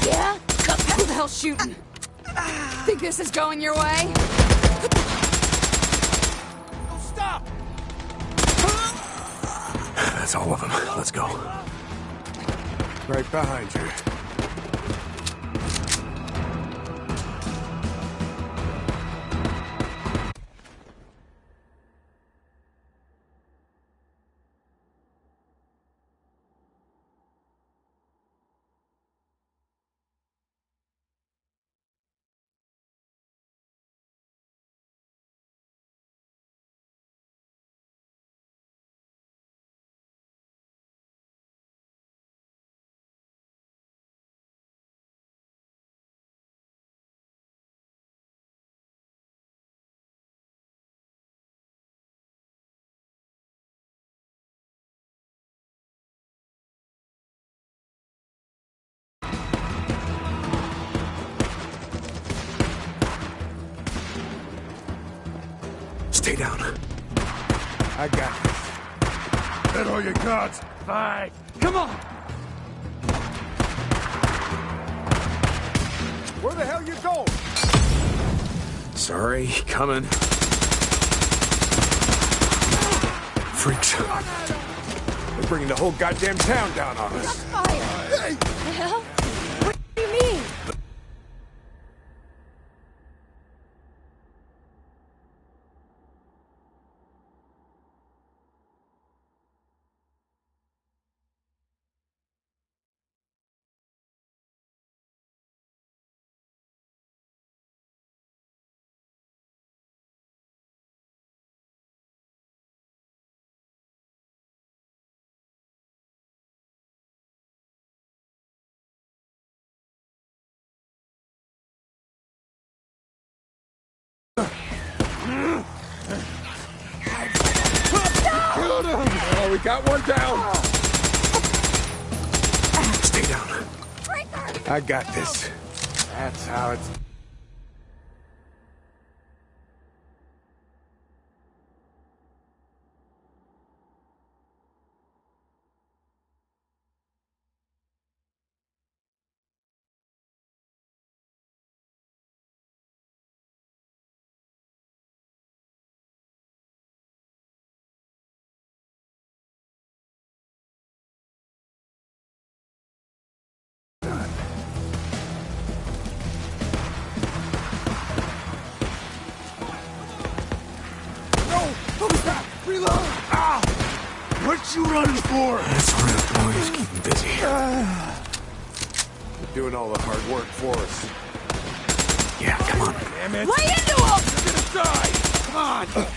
Yeah? Who the hell's shooting? Think this is going your way? Stop! That's all of them. Let's go. Right behind you. Stay down. I got this. Hit all you got. Fine. Come on! Where the hell you going? Sorry, coming. Freaks. They're bringing the whole goddamn town down on us. Fire! The hell? What do you mean? we got one down. Stay down. I got this. That's how it's... Reload! Ah! What you running for? That's real boys. Keep him busy. You're doing all the hard work for us. Yeah, come on. Damn it. Lay into him! You're gonna die! Come on!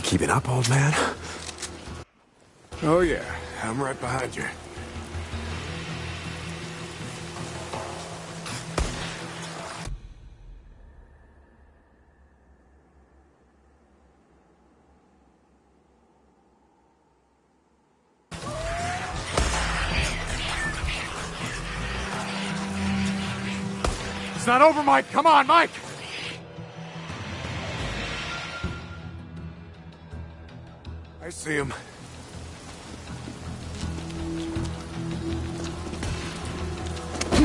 Keeping up, old man? Oh yeah, I'm right behind you. It's not over, Mike. Come on, Mike. I see him.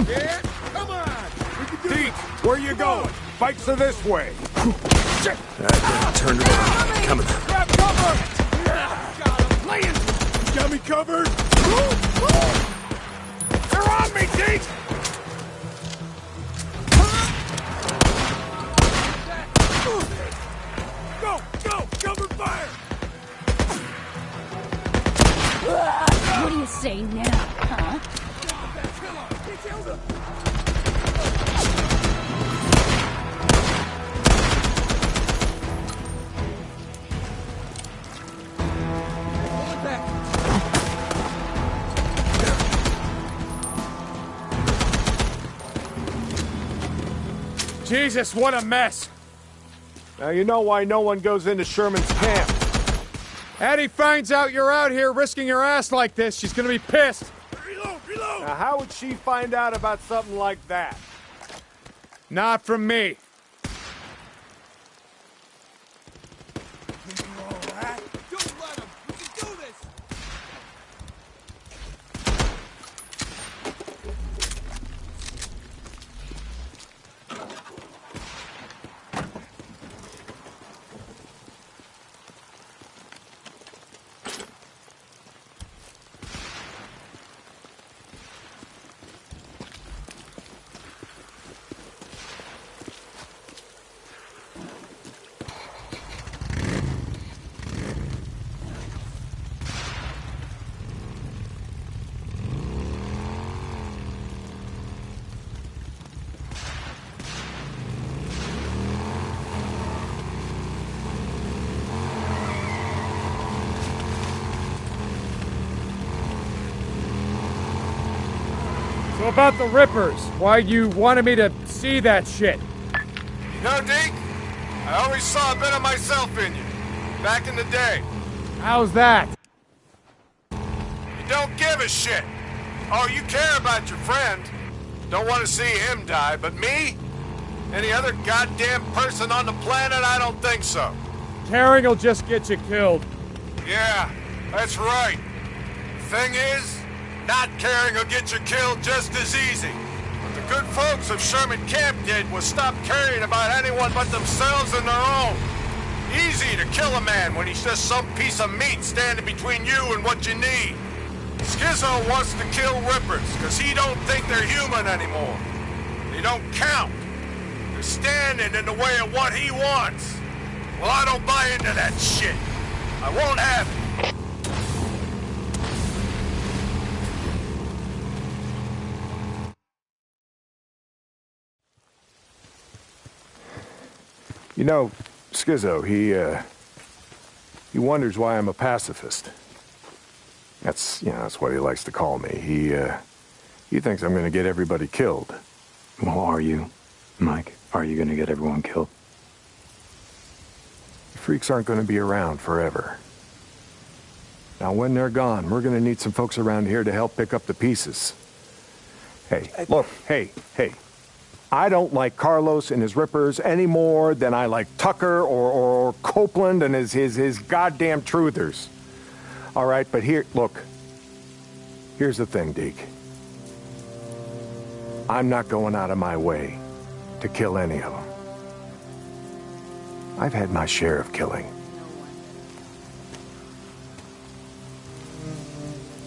Yeah, come on! We can do Deke, where you going? Bikes are this way. Shit! Turn around. Coming. Grab cover! Got him. Playing. Got me covered? They're on me, Deke! Go! Go! Cover fire! What do you say now, huh? Jesus, what a mess! Now you know why no one goes into Sherman's camp. Addie finds out you're out here risking your ass like this, she's gonna be pissed. Reload! Reload! Now how would she find out about something like that? Not from me. So about the Rippers, why you wanted me to see that shit? You know, Deke, I always saw a bit of myself in you, back in the day. How's that? You don't give a shit. Oh, you care about your friend. Don't want to see him die, but me? Any other goddamn person on the planet? I don't think so. Caring will just get you killed. Yeah, that's right. Thing is, not caring will get you killed just as easy. But the good folks of Sherman Camp did was stop caring about anyone but themselves and their own. Easy to kill a man when he's just some piece of meat standing between you and what you need. Skizzo wants to kill Rippers because he don't think they're human anymore. They don't count. They're standing in the way of what he wants. Well, I don't buy into that shit. I won't have it. You know, Skizzo, he wonders why I'm a pacifist. That's what he likes to call me. He thinks I'm gonna get everybody killed. Well, are you, Mike? Are you gonna get everyone killed? The freaks aren't gonna be around forever. Now, when they're gone, we're gonna need some folks around here to help pick up the pieces. Hey, look, hey. I don't like Carlos and his Rippers any more than I like Tucker or Copeland and his goddamn truthers. All right, but here's the thing, Deke. I'm not going out of my way to kill any of them. I've had my share of killing.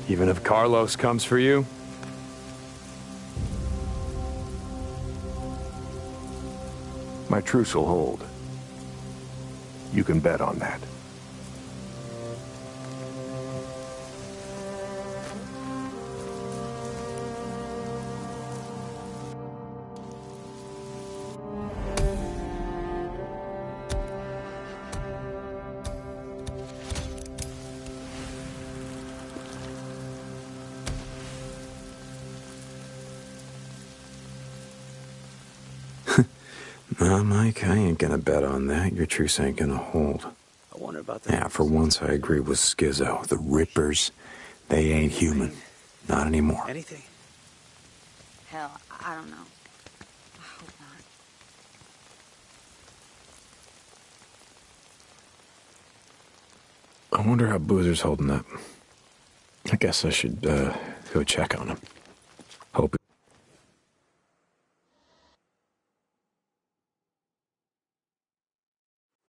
Even if Carlos comes for you? My truce will hold. You can bet on that. No, Mike, I ain't gonna bet on that. Your truce ain't gonna hold. I wonder about that. Yeah, for once I agree with Skizzo. The Rippers, they ain't human. Not anymore. Anything? Hell, I don't know. I hope not. I wonder how Boozer's holding up. I guess I should, go check on him. Hope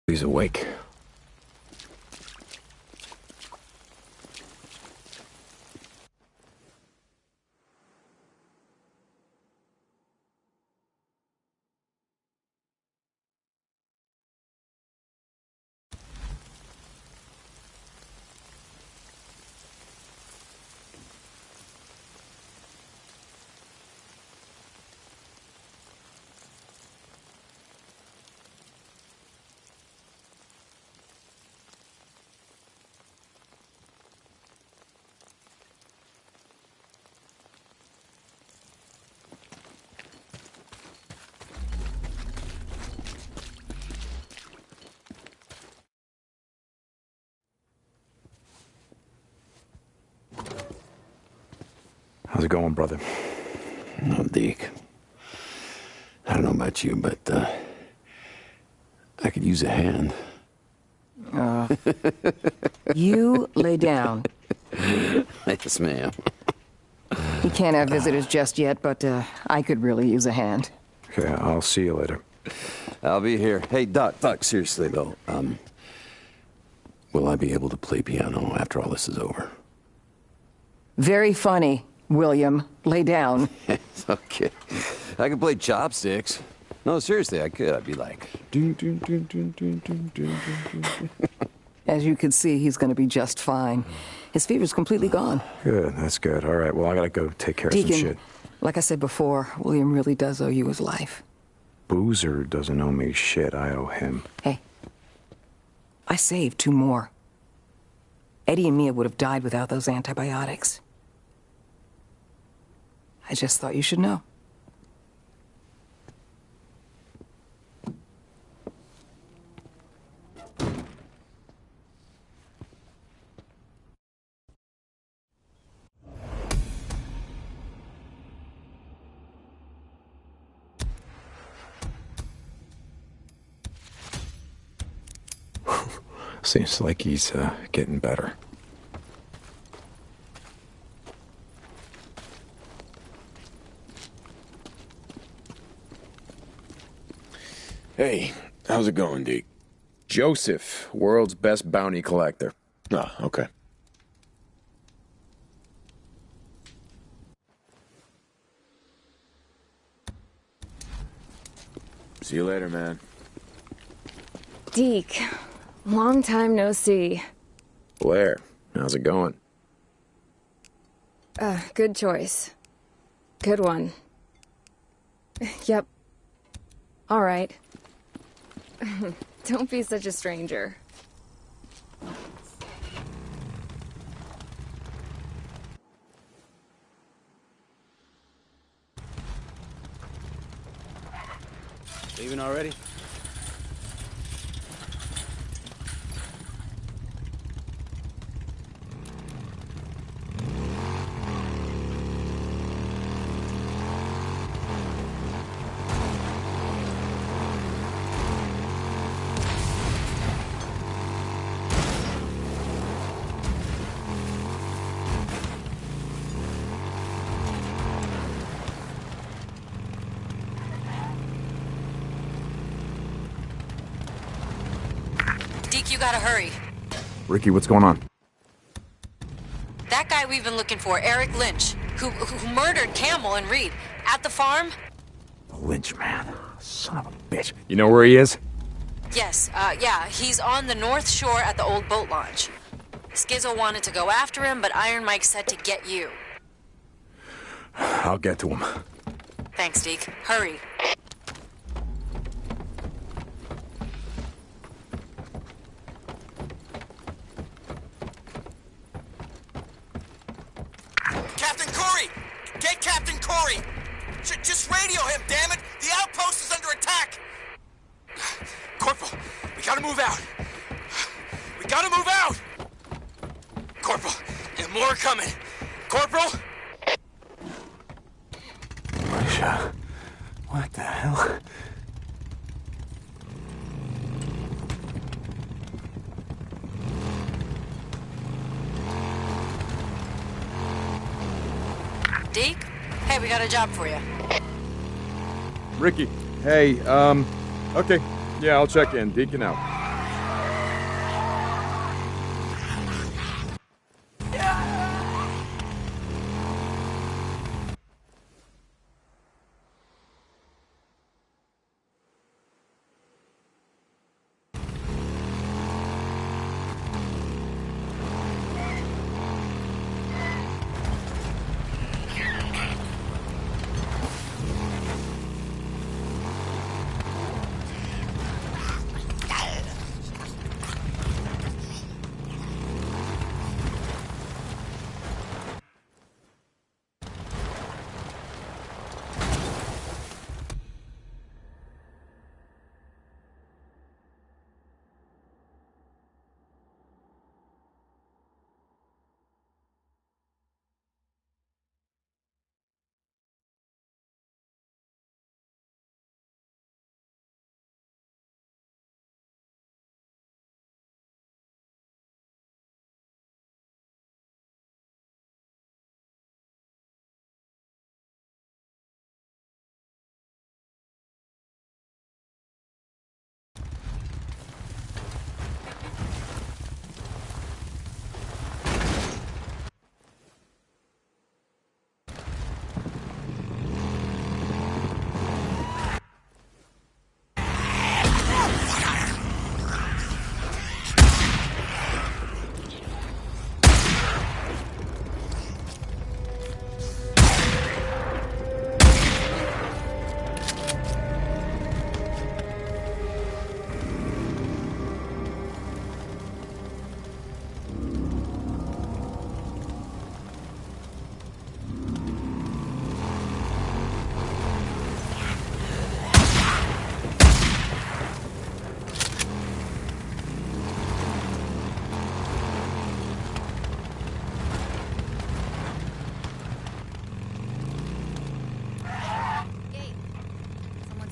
he's awake. How's it going, brother? No, Deke. I don't know about you, but, I could use a hand. You lay down. Yes, ma'am. We can't have visitors just yet, but, I could really use a hand. Okay, I'll see you later. I'll be here. Hey, Doc, seriously, though, will I be able to play piano after all this is over? Very funny, William. Lay down. It's okay. I can play chopsticks. No, seriously, I could. I'd be like... As you can see, he's going to be just fine. His fever's completely gone. Good, that's good. All right, well, I gotta go take care of some shit. Like I said before, William really does owe you his life. Boozer doesn't owe me shit. I owe him. Hey, I saved 2 more. Eddie and Mia would have died without those antibiotics. I just thought you should know. Seems like he's getting better. Hey, how's it going, Deke? Joseph, world's best bounty collector. Ah, okay. See you later, man. Deke, long time no see. Blair, how's it going? Good choice. Good one. Yep. All right. Don't be such a stranger. Leaving already? Deke, you gotta hurry. Ricky, what's going on? That guy we've been looking for, Eric Lynch, who murdered Campbell and Reed at the farm? Lynch, man. Son of a bitch. You know where he is? Yes, yeah, he's on the North Shore at the old boat launch. Skizzo wanted to go after him, but Iron Mike said to get you. I'll get to him. Thanks, Deke. Hurry. Captain Corey! Get Captain Corey! Just radio him, damn it! The outpost is under attack! Corporal, we gotta move out! We gotta move out! Corporal, and more are coming! Corporal! Alicia, what the hell? Deke? Hey, we got a job for you. Ricky, hey, okay. Yeah, I'll check in. Deacon out.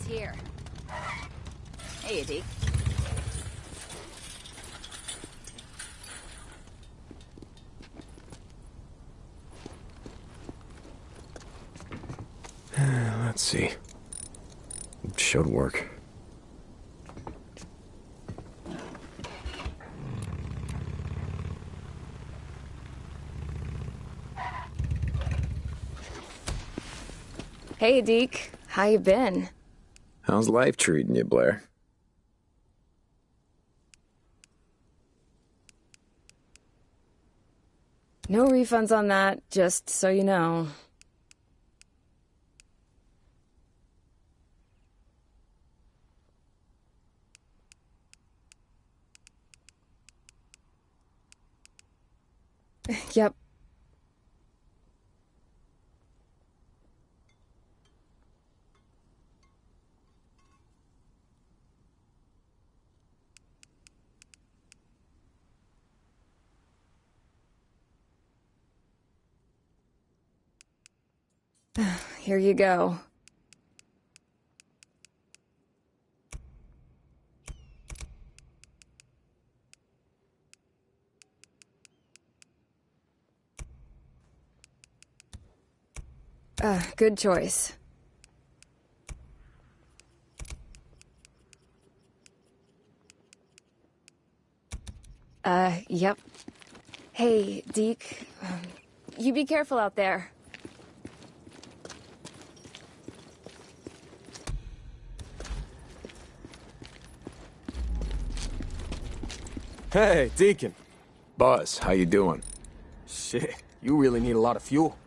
Here. Hey, Deke. Let's see. Should work. Hey, Deke. How you been? How's life treating you, Blair? No refunds on that, just so you know. Yep. Here you go. Good choice. Yep. Hey, Deke. You be careful out there. Hey, Deacon. Buzz, how you doing? Shit, you really need a lot of fuel.